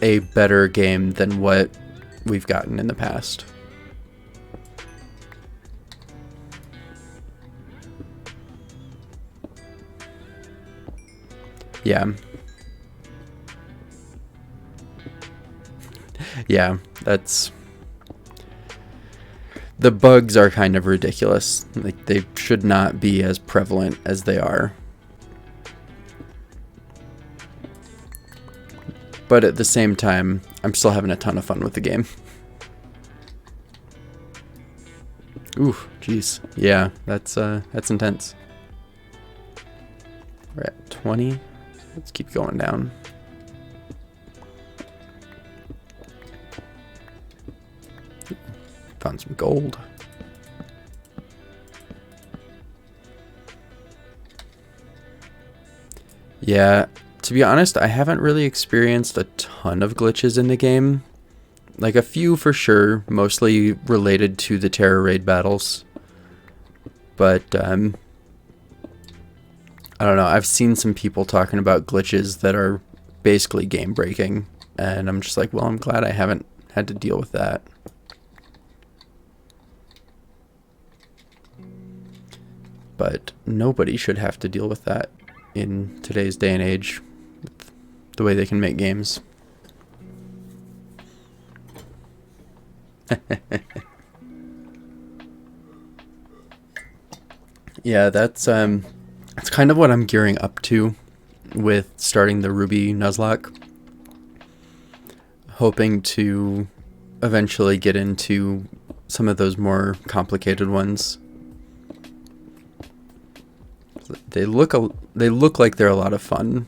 a better game than what we've gotten in the past. Yeah. Yeah, that's... The bugs are kind of ridiculous. Like, they should not be as prevalent as they are. But at the same time, I'm still having a ton of fun with the game. Ooh, jeez. Yeah, that's intense. We're at 20. Let's keep going down. Found some gold. Yeah, to be honest, I haven't really experienced a ton of glitches in the game. Like a few for sure, mostly related to the Terror Raid battles. But, I don't know, I've seen some people talking about glitches that are basically game breaking. And I'm just like, well, I'm glad I haven't had to deal with that. But nobody should have to deal with that in today's day and age, with the way they can make games. Yeah, that's kind of what I'm gearing up to with starting the Ruby Nuzlocke. Hoping to eventually get into some of those more complicated ones. They look like they're a lot of fun,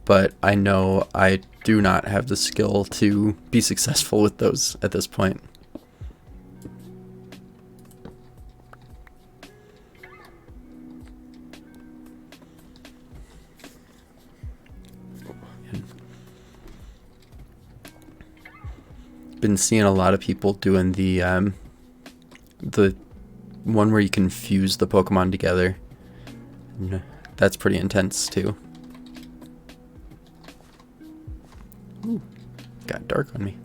but I know I do not have the skill to be successful with those at this point. Been seeing a lot of people doing the one where you can fuse the Pokemon together. That's pretty intense too. Ooh, got dark on me.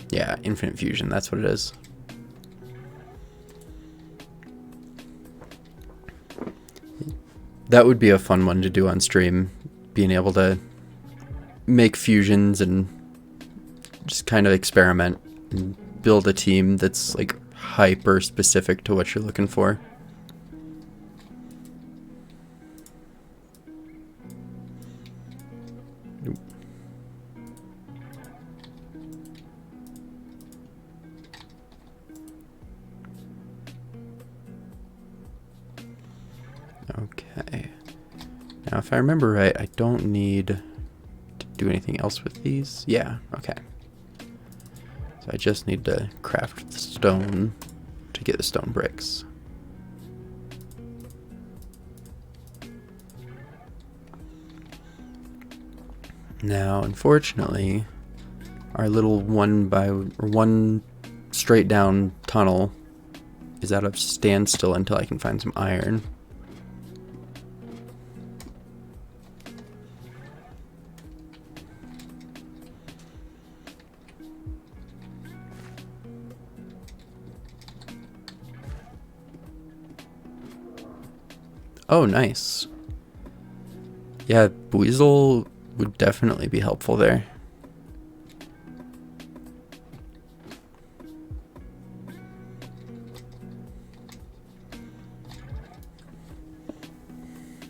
Yeah, infinite fusion, that's what it is. That would be a fun one to do on stream, being able to make fusions and just kind of experiment and build a team that's like hyper specific to what you're looking for. Now, if I remember right, I don't need to do anything else with these. Yeah, okay. So I just need to craft the stone to get the stone bricks. Now, unfortunately, our little one straight down tunnel is at a standstill until I can find some iron. Oh, nice. Yeah, Buizel would definitely be helpful there.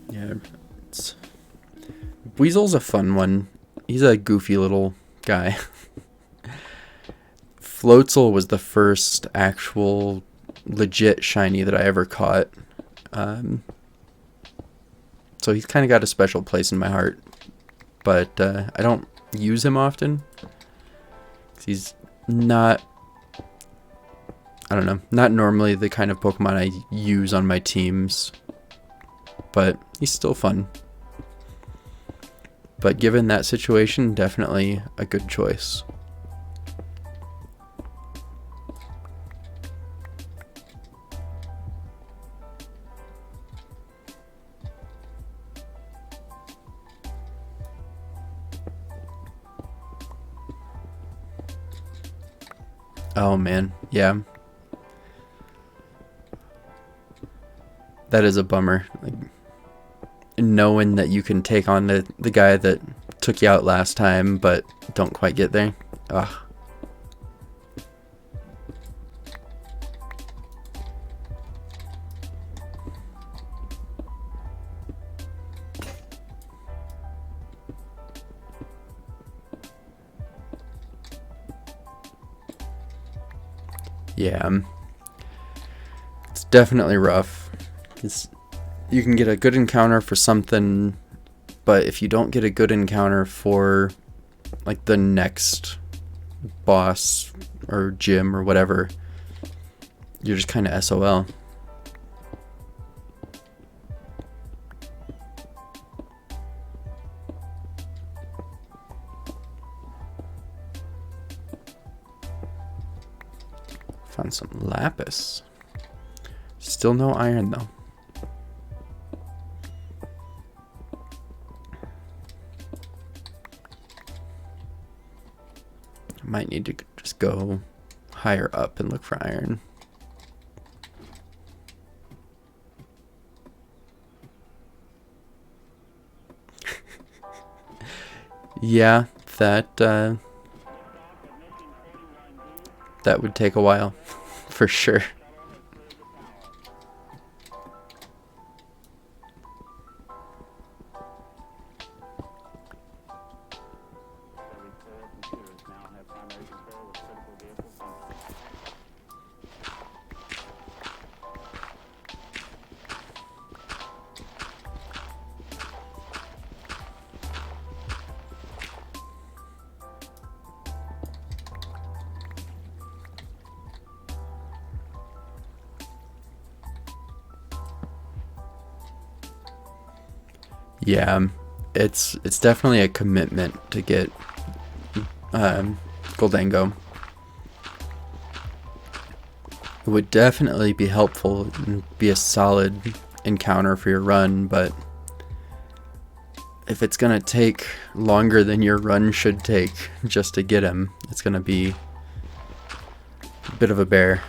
Yeah, Buizel's a fun one. He's a goofy little guy. Floatzel was the first actual legit shiny that I ever caught. So he's kind of got a special place in my heart. But I don't use him often. 'Cause he's not, I don't know, not normally the kind of Pokemon I use on my teams. But he's still fun. But given that situation, definitely a good choice. Oh man, yeah. That is a bummer. Like, knowing that you can take on the guy that took you out last time, but don't quite get there. Ugh. Yeah. It's definitely rough. You can get a good encounter for something, but if you don't get a good encounter for like the next boss or gym or whatever, you're just kind of SOL. Found some lapis. Still no iron though. Might need to just go higher up and look for iron. Yeah, that would take a while, for sure. Yeah, it's definitely a commitment to get Goldango. It would definitely be helpful and be a solid encounter for your run, but if it's gonna take longer than your run should take just to get him, it's gonna be a bit of a bear.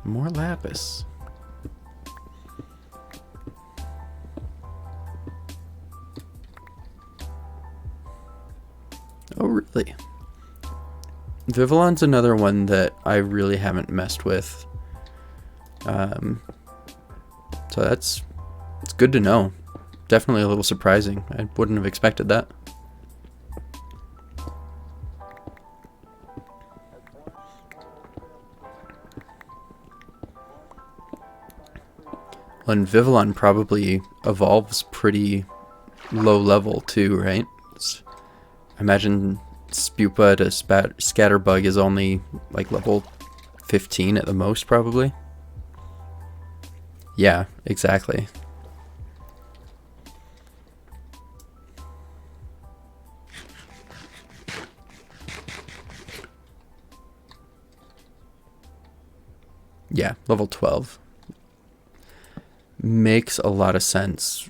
More lapis. Oh, really? Vivillon's another one that I really haven't messed with. So it's good to know. Definitely a little surprising. I wouldn't have expected that. Well, and Vivillon probably evolves pretty low level too, right? I imagine Spupa to Scatterbug is only like level 15 at the most, probably. Yeah, exactly. Yeah, level 12. Makes a lot of sense.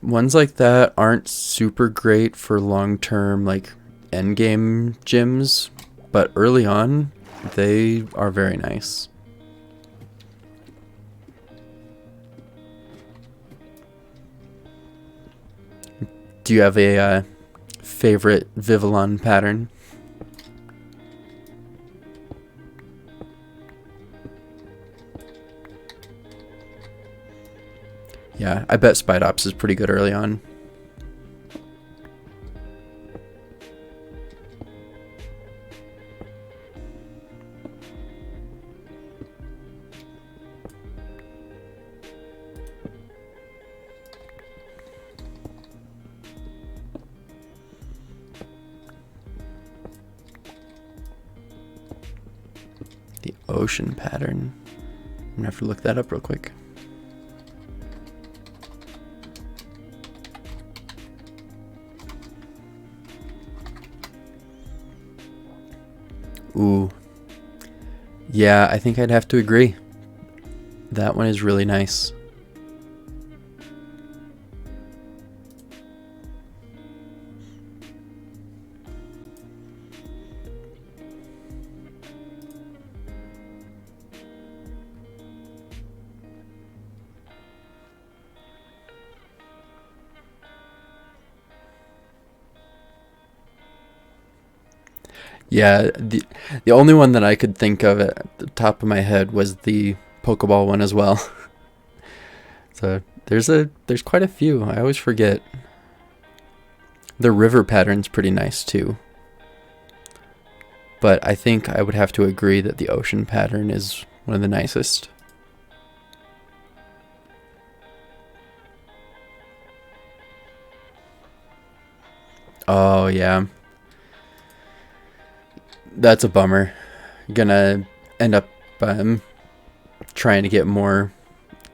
Ones like that aren't super great for long-term, like, endgame gyms, but early on, they are very nice. Do you have a favorite Vivillon pattern? Yeah, I bet Spidops is pretty good early on. The ocean pattern. I'm gonna have to look that up real quick. Ooh. Yeah, I think I'd have to agree. That one is really nice. Yeah, the only one that I could think of at the top of my head was the Pokeball one as well. So there's quite a few. I always forget. The river pattern's pretty nice too. But I think I would have to agree that the ocean pattern is one of the nicest. Oh yeah. That's a bummer. You're gonna end up trying to get more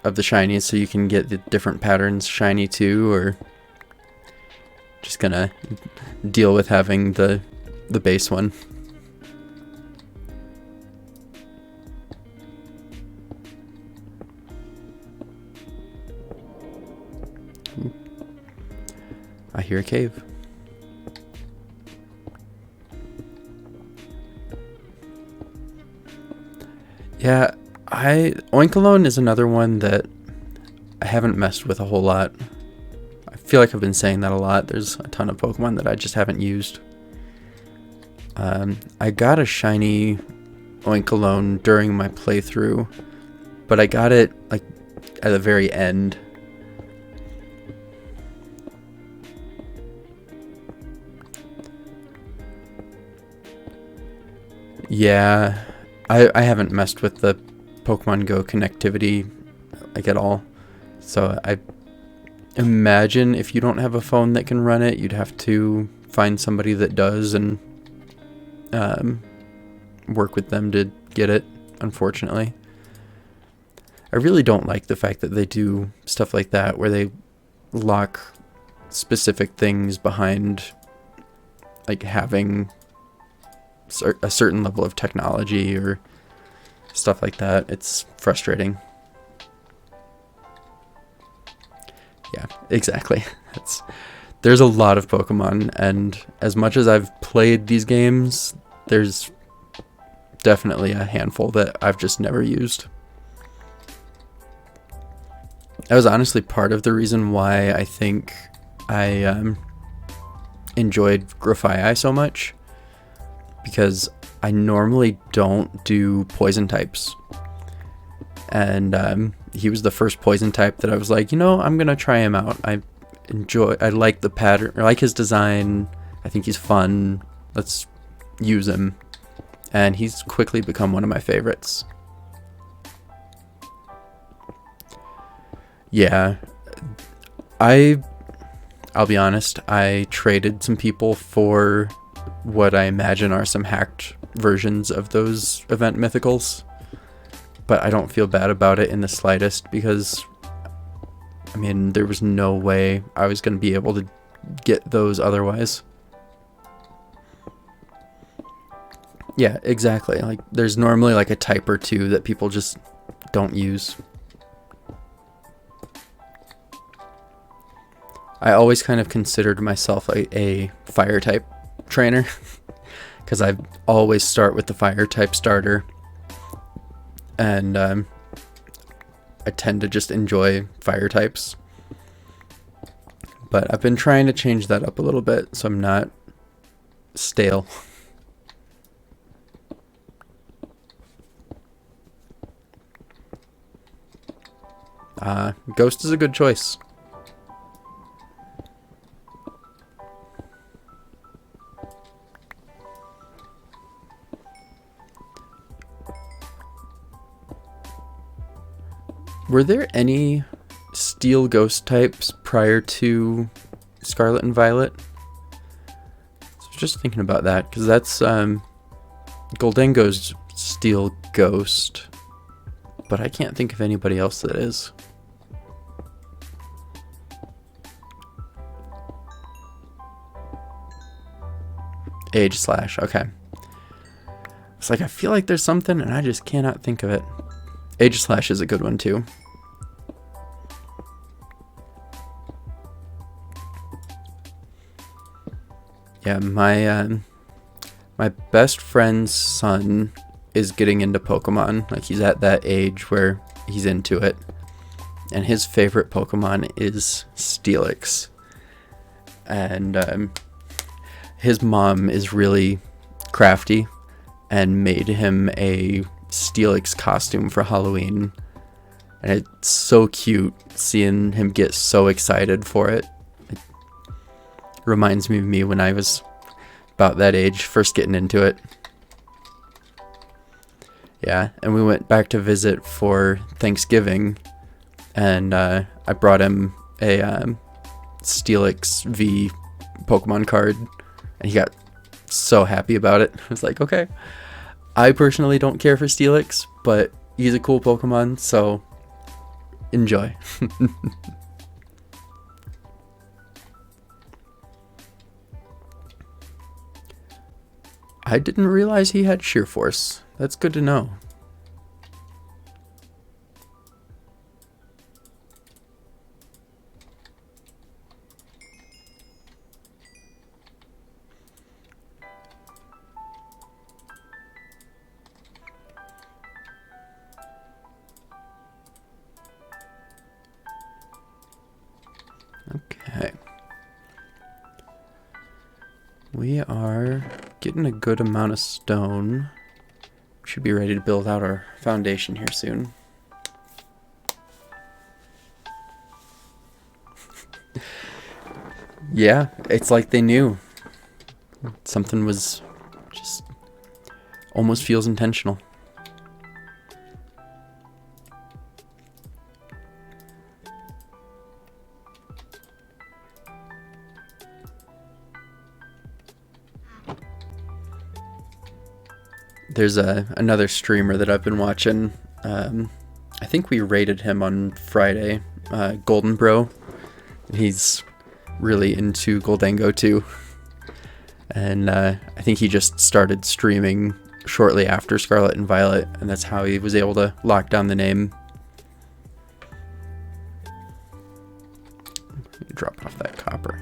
of the shinies so you can get the different patterns shiny too, or just gonna deal with having the base one. Ooh. I hear a cave. Yeah, Oinkalone is another one that I haven't messed with a whole lot. I feel like I've been saying that a lot. There's a ton of Pokemon that I just haven't used. I got a shiny Oinkalone during my playthrough, but I got it like at the very end. Yeah, I haven't messed with the Pokemon Go connectivity like at all. So I imagine if you don't have a phone that can run it, you'd have to find somebody that does and work with them to get it, unfortunately. I really don't like the fact that they do stuff like that where they lock specific things behind like having a certain level of technology or stuff like that. It's frustrating. Yeah, exactly. There's a lot of Pokemon, and as much as I've played these games, there's definitely a handful that I've just never used. That was honestly part of the reason why I think I enjoyed Grafaiai so much, because I normally don't do poison types. And he was the first poison type that I was like, you know, I'm gonna try him out. I like the pattern, I like his design. I think he's fun. Let's use him. And he's quickly become one of my favorites. Yeah, I'll be honest, I traded some people for what I imagine are some hacked versions of those event mythicals, but I don't feel bad about it in the slightest, because I mean, there was no way I was going to be able to get those otherwise. Yeah, exactly. Like, there's normally like a type or two that people just don't use. I always kind of considered myself a fire type trainer, because I always start with the fire type starter, and I tend to just enjoy fire types. But I've been trying to change that up a little bit so I'm not stale. Ghost is a good choice. Were there any steel ghost types prior to Scarlet and Violet? So I was just thinking about that, because that's Goldengo's steel ghost, but I can't think of anybody else that is. Age Slash, okay. It's like, I feel like there's something and I just cannot think of it. Age Slash is a good one too. Yeah, my best friend's son is getting into Pokemon. Like, he's at that age where he's into it. And his favorite Pokemon is Steelix. And his mom is really crafty and made him a Steelix costume for Halloween. And it's so cute seeing him get so excited for it. It reminds me of me when I was about that age, first getting into it. Yeah, and we went back to visit for Thanksgiving, and I brought him a Steelix V Pokemon card, and he got so happy about it. I was like, okay, I personally don't care for Steelix, but he's a cool Pokemon, so enjoy. I didn't realize he had Sheer Force. That's good to know. Okay. We are getting a good amount of stone. Should be ready to build out our foundation here soon. Yeah, it's like they knew. Something was just almost feels intentional. There's another streamer that I've been watching. I think we rated him on Friday, Golden Bro. He's really into Goldengo too. And I think he just started streaming shortly after Scarlet and Violet, and that's how he was able to lock down the name. Drop off that copper.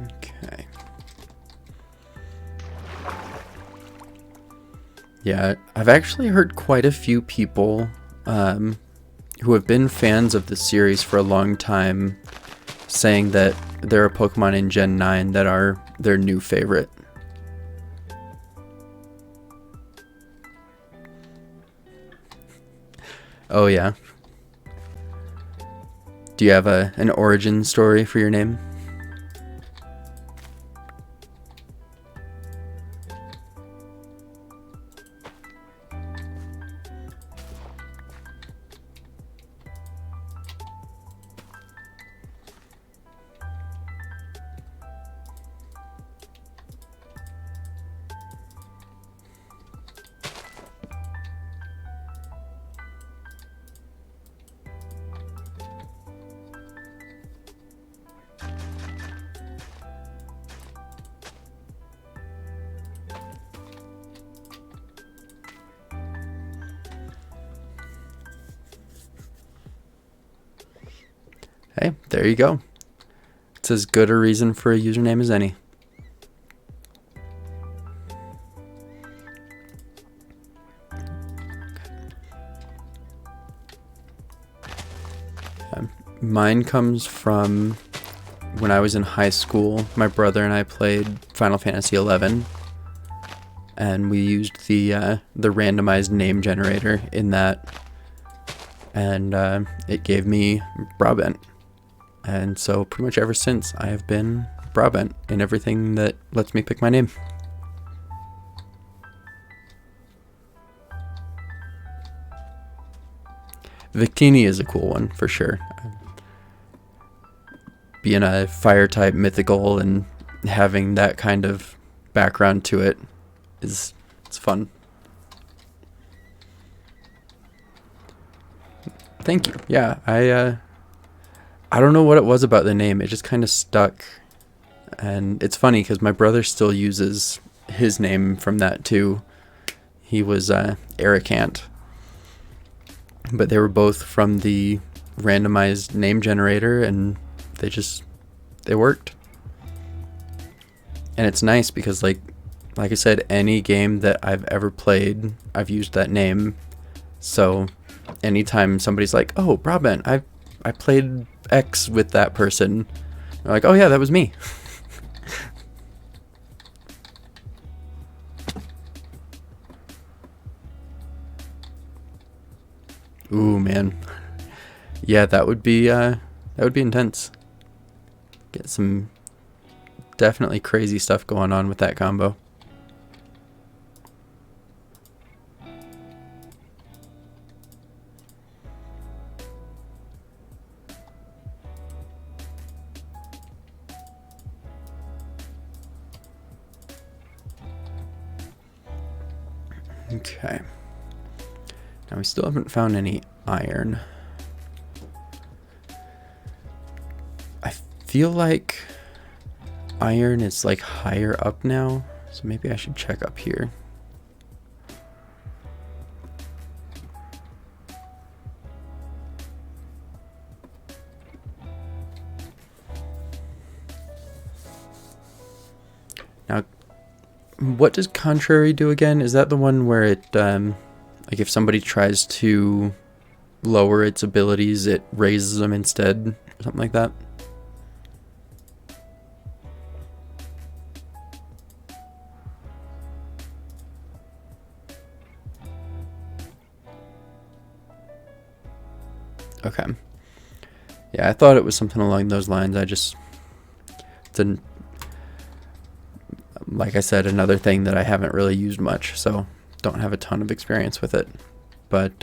Okay. Yeah, I've actually heard quite a few people who have been fans of the series for a long time saying that there are Pokemon in Gen 9 that are their new favorite. Oh yeah. Do you have an origin story for your name? Hey, there you go. It's as good a reason for a username as any. Mine comes from when I was in high school. My brother and I played Final Fantasy XI, and we used the randomized name generator in that, and it gave me Brabant. And so pretty much ever since, I have been Brabant in everything that lets me pick my name. Victini is a cool one for sure. Being a fire type mythical and having that kind of background to it it's fun. Thank you. Yeah, I don't know what it was about the name. It just kind of stuck. And it's funny because my brother still uses his name from that too. He was Ericant. But they were both from the randomized name generator, and they worked. And it's nice because like I said, any game that I've ever played, I've used that name. So anytime somebody's like, "Oh, Brabant, I played X with that person," they're like, "Oh yeah, that was me." Ooh, man. Yeah, that would be intense. Get some definitely crazy stuff going on with that combo. Okay. Now we still haven't found any iron. I feel like iron is like higher up now, so maybe I should check up here. Now, what does contrary do again? Is that the one where it, like if somebody tries to lower its abilities, it raises them instead, or something like that? Okay. Yeah, I thought it was something along those lines. I just didn't. Like I said, another thing that I haven't really used much, so don't have a ton of experience with it. But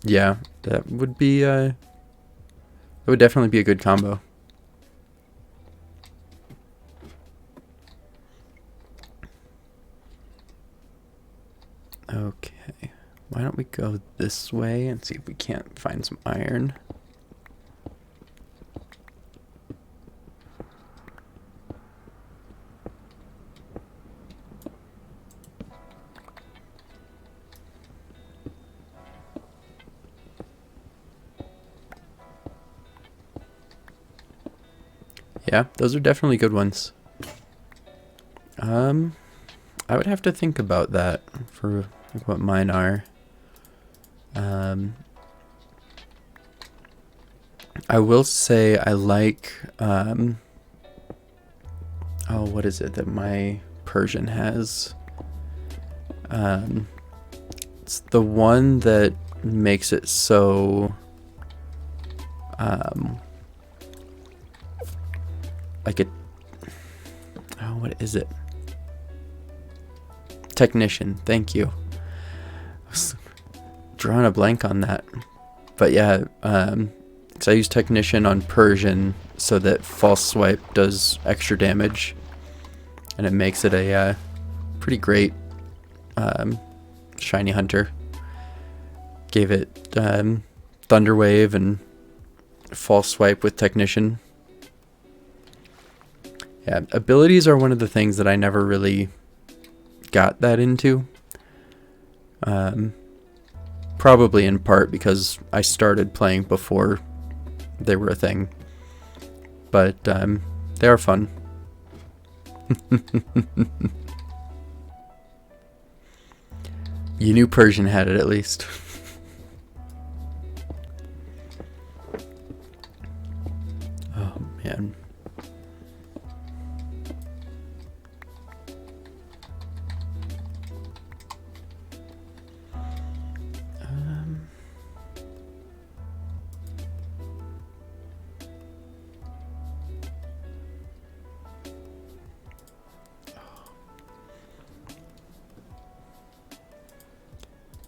yeah, that would be it would definitely be a good combo. Okay, why don't we go this way and see if we can't find some iron. Yeah, those are definitely good ones. I would have to think about that for like what mine are. I will say I like Oh, what is it that my Persian has? It's the one that makes it so like it, oh, what is it? Technician, thank you. I was drawing a blank on that. But yeah, so I use Technician on Persian so that False Swipe does extra damage, and it makes it a pretty great Shiny Hunter. Gave it Thunder Wave and False Swipe with Technician. Yeah, abilities are one of the things that I never really got that into. Probably in part because I started playing before they were a thing. But they are fun. You knew Persian had it at least. Oh man.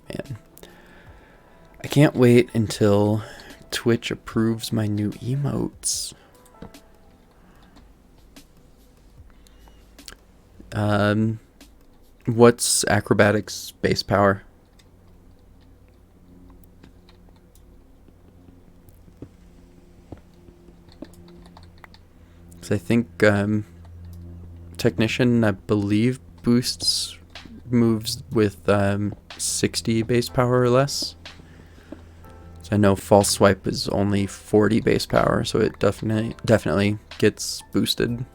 Man. I can't wait until Twitch approves my new emotes. What's Acrobatics base power? So I think Technician, I believe, boosts moves with 60 base power or less. So I know False Swipe is only 40 base power, so it definitely gets boosted.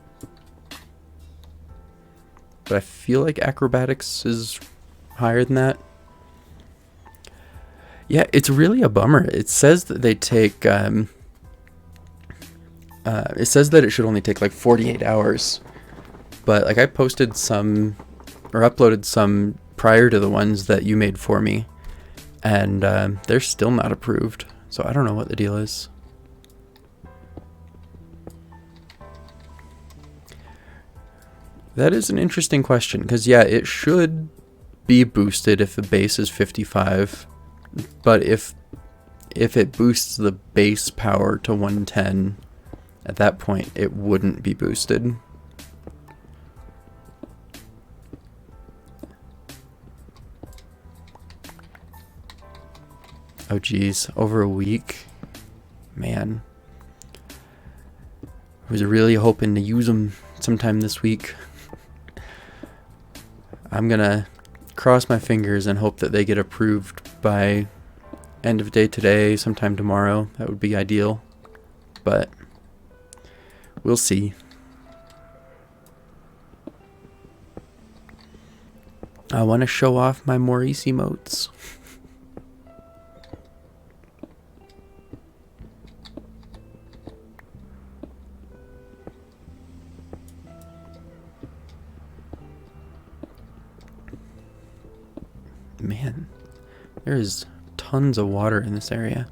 But I feel like Acrobatics is higher than that. Yeah, it's really a bummer. It says that they take it says that it should only take like 48 hours. But like I posted some or uploaded some prior to the ones that you made for me, and they're still not approved. So I don't know what the deal is. That is an interesting question, because yeah, it should be boosted if the base is 55, but if it boosts the base power to 110, at that point it wouldn't be boosted. Oh geez, over a week? Man. I was really hoping to use them sometime this week. I'm gonna cross my fingers and hope that they get approved by end of day today, sometime tomorrow. That would be ideal, but we'll see. I want to show off my Maurice emotes. Man, there's tons of water in this area.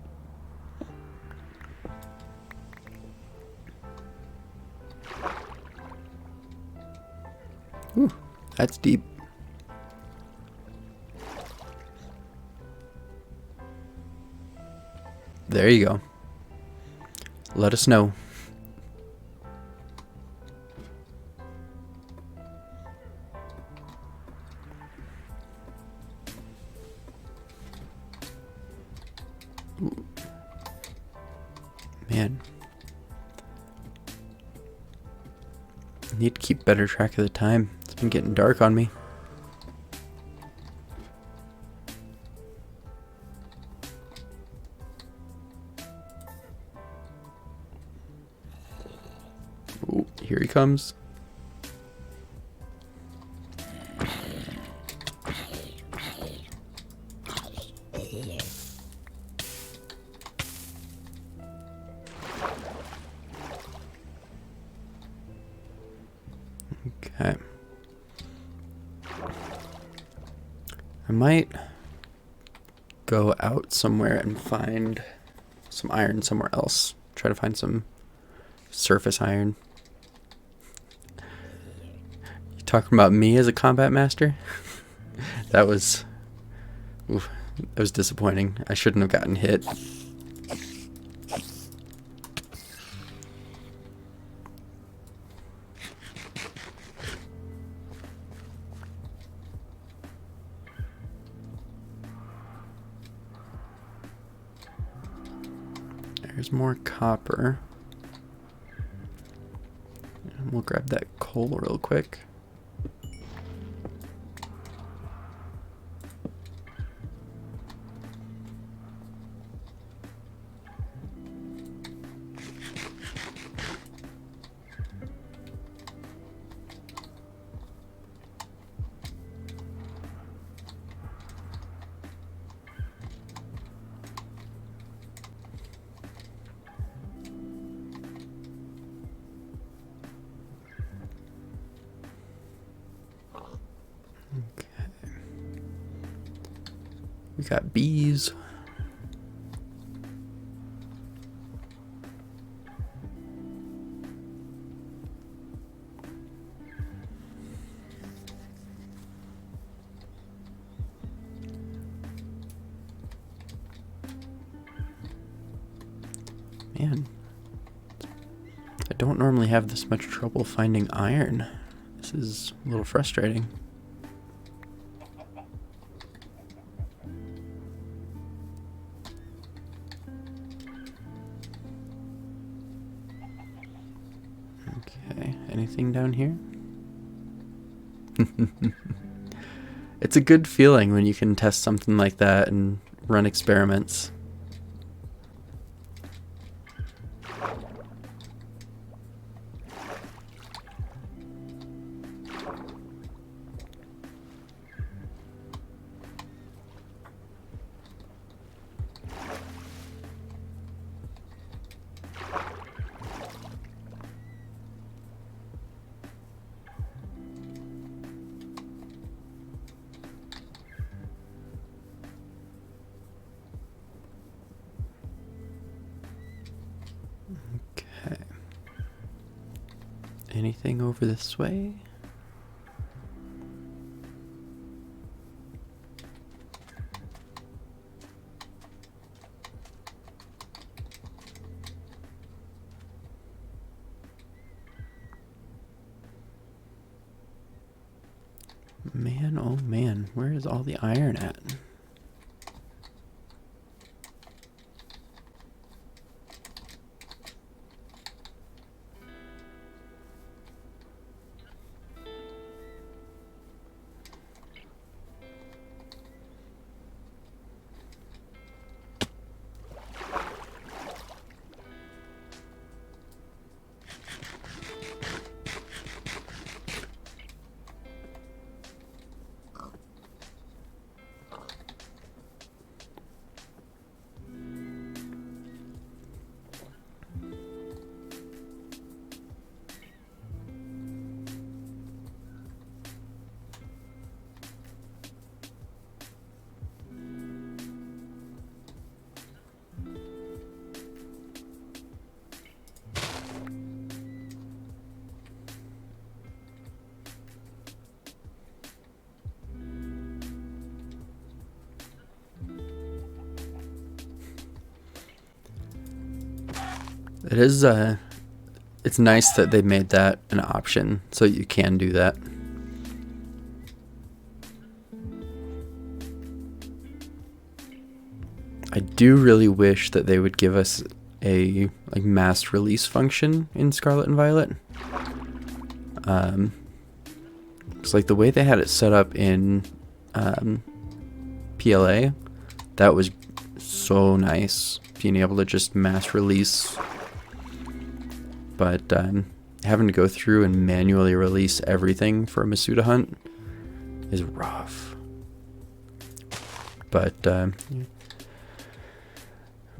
Ooh, that's deep. There you go. Let us know. Ooh. Man. I need to keep better track of the time. It's been getting dark on me. Ooh, here he comes. Okay. I might go out somewhere and find some iron somewhere else. Try to find some surface iron. You talking about me as a combat master? That was disappointing. I shouldn't have gotten hit. There's more copper. And we'll grab that coal real quick. We got bees. Man, I don't normally have this much trouble finding iron. This is a little frustrating. Okay, anything down here? It's a good feeling when you can test something like that and run experiments. Okay. Anything over this way? Man, oh man, where is all the iron at? It is, it's nice that they made that an option, so you can do that. I do really wish that they would give us a like mass release function in Scarlet and Violet. It's like the way they had it set up in PLA, that was so nice, being able to just mass release. But having to go through and manually release everything for a Masuda hunt is rough. But I've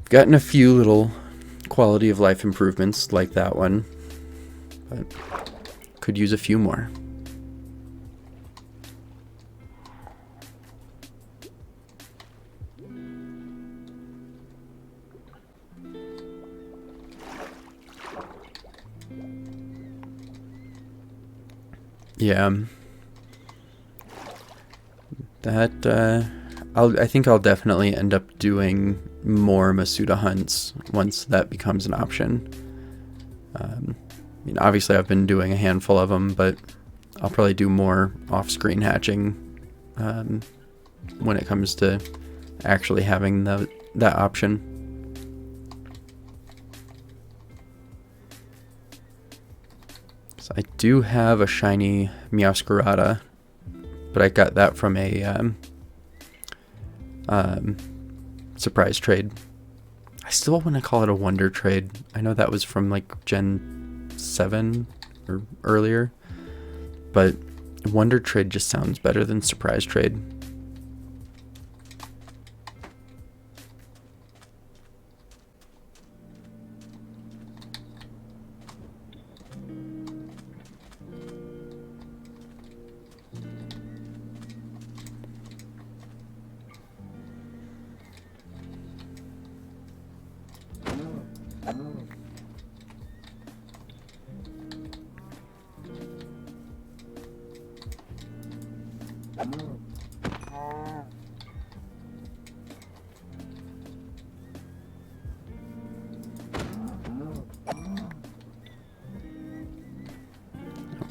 gotten a few little quality of life improvements like that one, but could use a few more. Yeah. That, I think I'll definitely end up doing more Masuda hunts once that becomes an option. I mean, obviously I've been doing a handful of them, but I'll probably do more off-screen hatching when it comes to actually having that option. So I do have a shiny Meowscarada, but I got that from a surprise trade. I still want to call it a wonder trade. I know that was from like Gen 7 or earlier, but wonder trade just sounds better than surprise trade.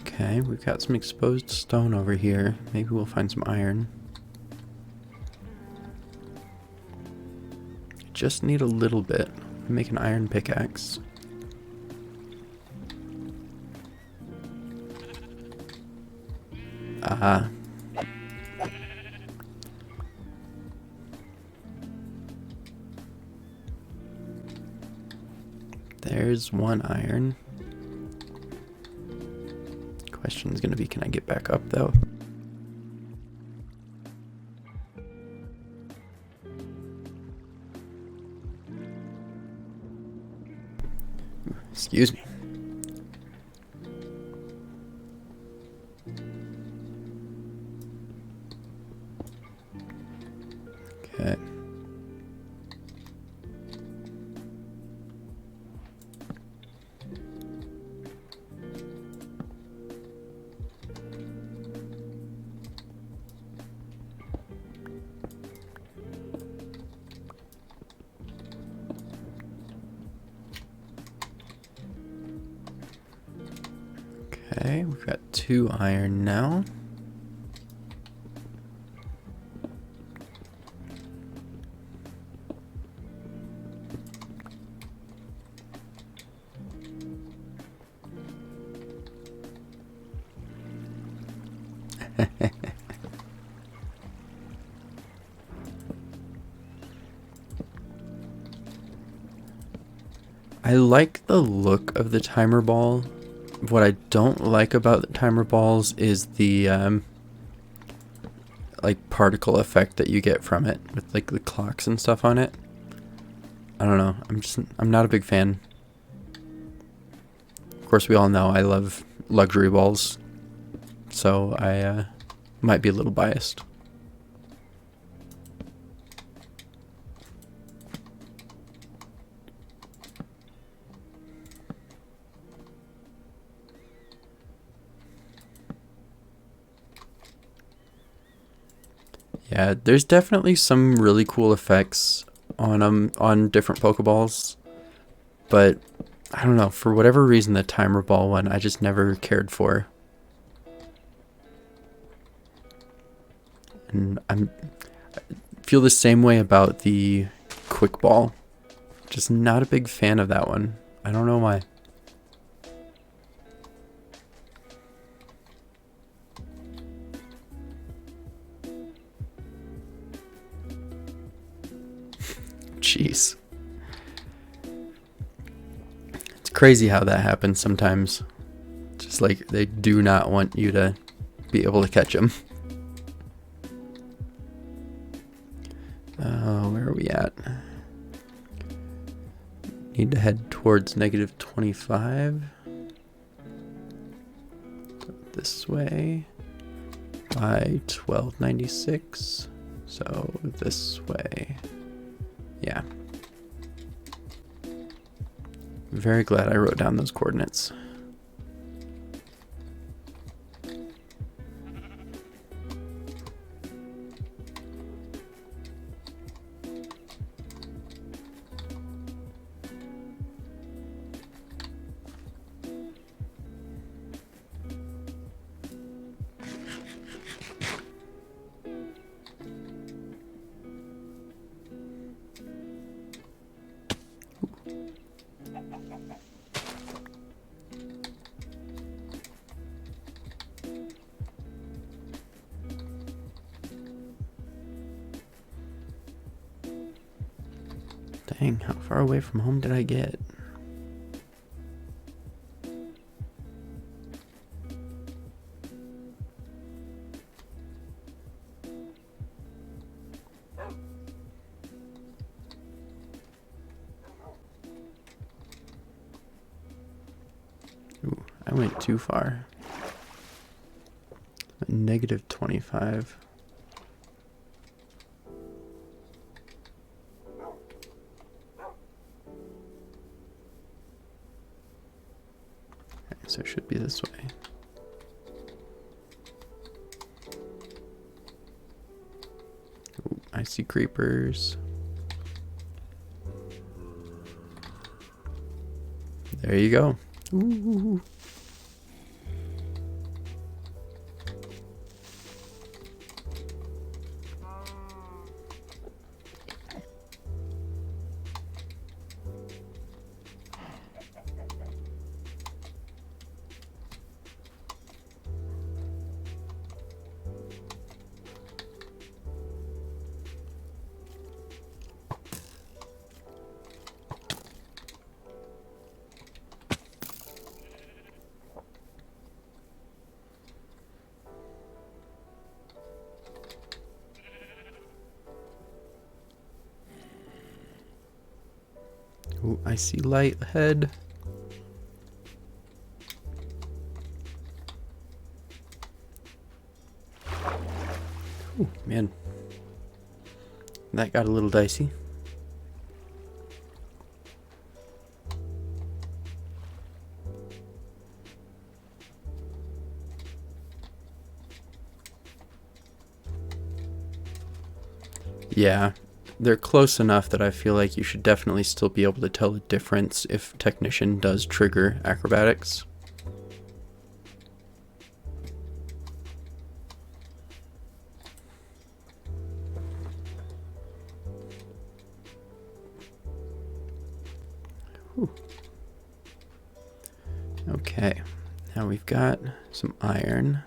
Okay, we've got some exposed stone over here. Maybe we'll find some iron. Just need a little bit. Make an iron pickaxe. There's one iron. Question's gonna be, can I get back up though? Excuse me. Okay. Okay, we've got 2 iron now. I like the look of the timer ball. What I don't like about the timer balls is the like particle effect that you get from it with like the clocks and stuff on it. I don't know. I'm not a big fan. Of course, we all know I love luxury balls, so I might be a little biased. Yeah, there's definitely some really cool effects on different Pokeballs, but I don't know, for whatever reason the timer ball one I just never cared for. And I feel the same way about the quick ball. Just not a big fan of that one. I don't know why. Jeez. It's crazy how that happens sometimes. Just like they do not want you to be able to catch them. Where are we at? Need to head towards -25. This way. By 1296. So this way. Yeah. Very glad I wrote down those coordinates. Dang, how far away from home did I get? Ooh, I went too far. Negative 25. Okay, so it should be this way. Ooh, I see creepers. There you go. Ooh. Ooh, I see light ahead. Ooh, man. That got a little dicey. Yeah, they're close enough that I feel like you should definitely still be able to tell the difference if Technician does trigger acrobatics. Whew. Okay, now we've got some iron.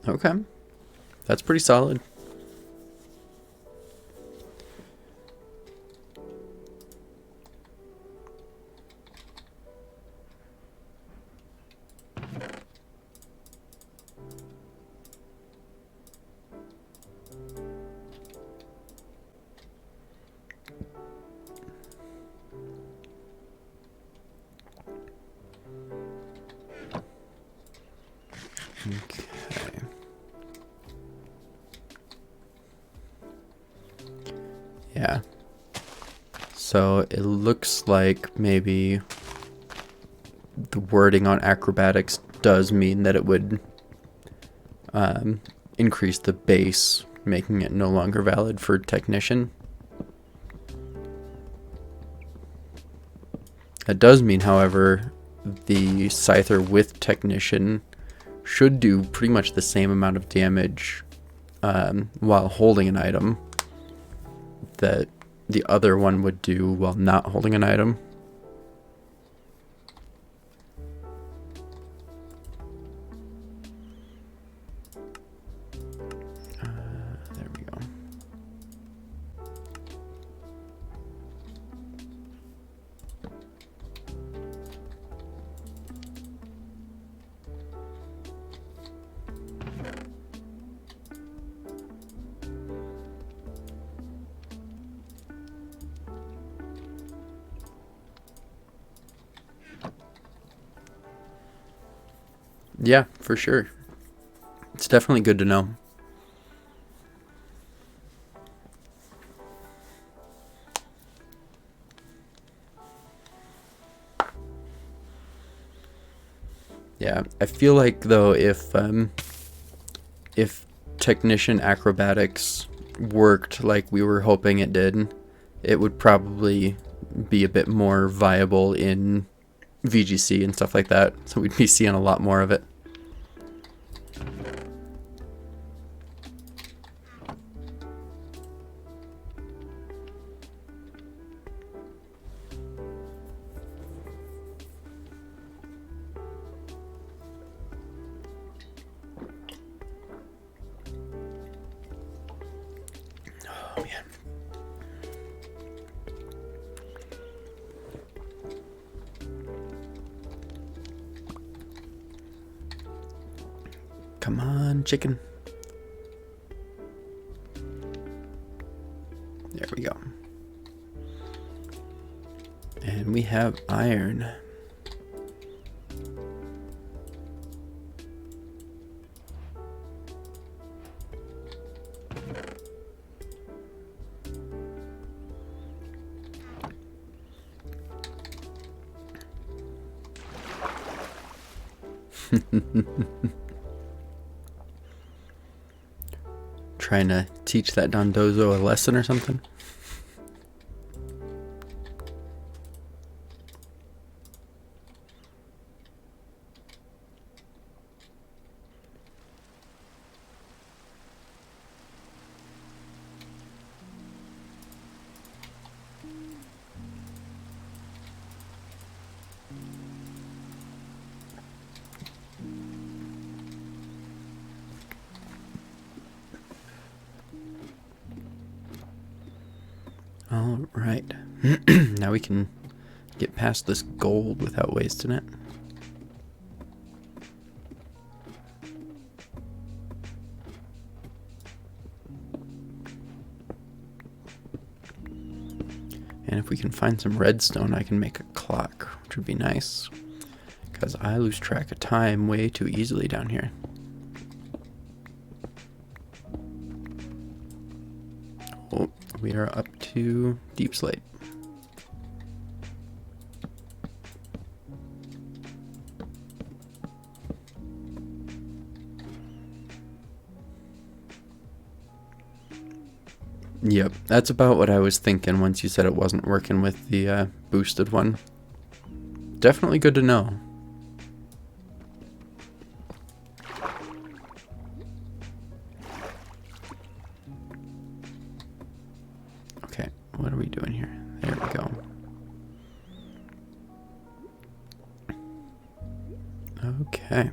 Okay, that's pretty solid. Okay. Yeah. So it looks like maybe the wording on acrobatics does mean that it would increase the base, making it no longer valid for Technician. That does mean, however, the Scyther with Technician should do pretty much the same amount of damage while holding an item that the other one would do while not holding an item. There we go. Yeah, for sure. It's definitely good to know. Yeah, I feel like though if Technician acrobatics worked like we were hoping it did, it would probably be a bit more viable in VGC and stuff like that. So we'd be seeing a lot more of it. Oh man. Come on, chicken. There we go. And we have iron. Trying to teach that Dondozo a lesson or something. All right. Now we can get past this gold without wasting it. And if we can find some redstone, I can make a clock, which would be nice, because I lose track of time way too easily down here. Oh, we are up to deep slate. Yep, that's about what I was thinking once you said it wasn't working with the boosted one. Definitely good to know. Okay, what are we doing here? There we go. Okay.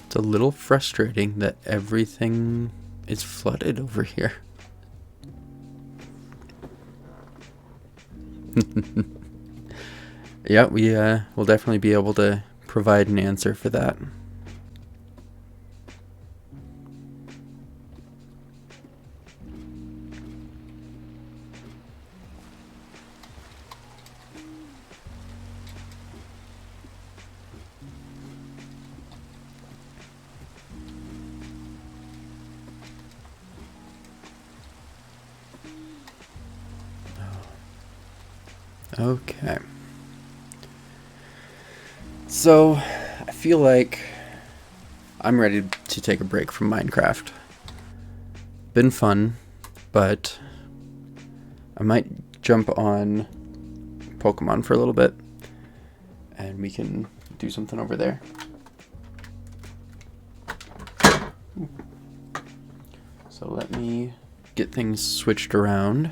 It's a little frustrating that everything is flooded over here. Yeah, we will definitely be able to provide an answer for that. Okay. So, I feel like I'm ready to take a break from Minecraft. Been fun, but I might jump on Pokemon for a little bit, and we can do something over there. So let me get things switched around.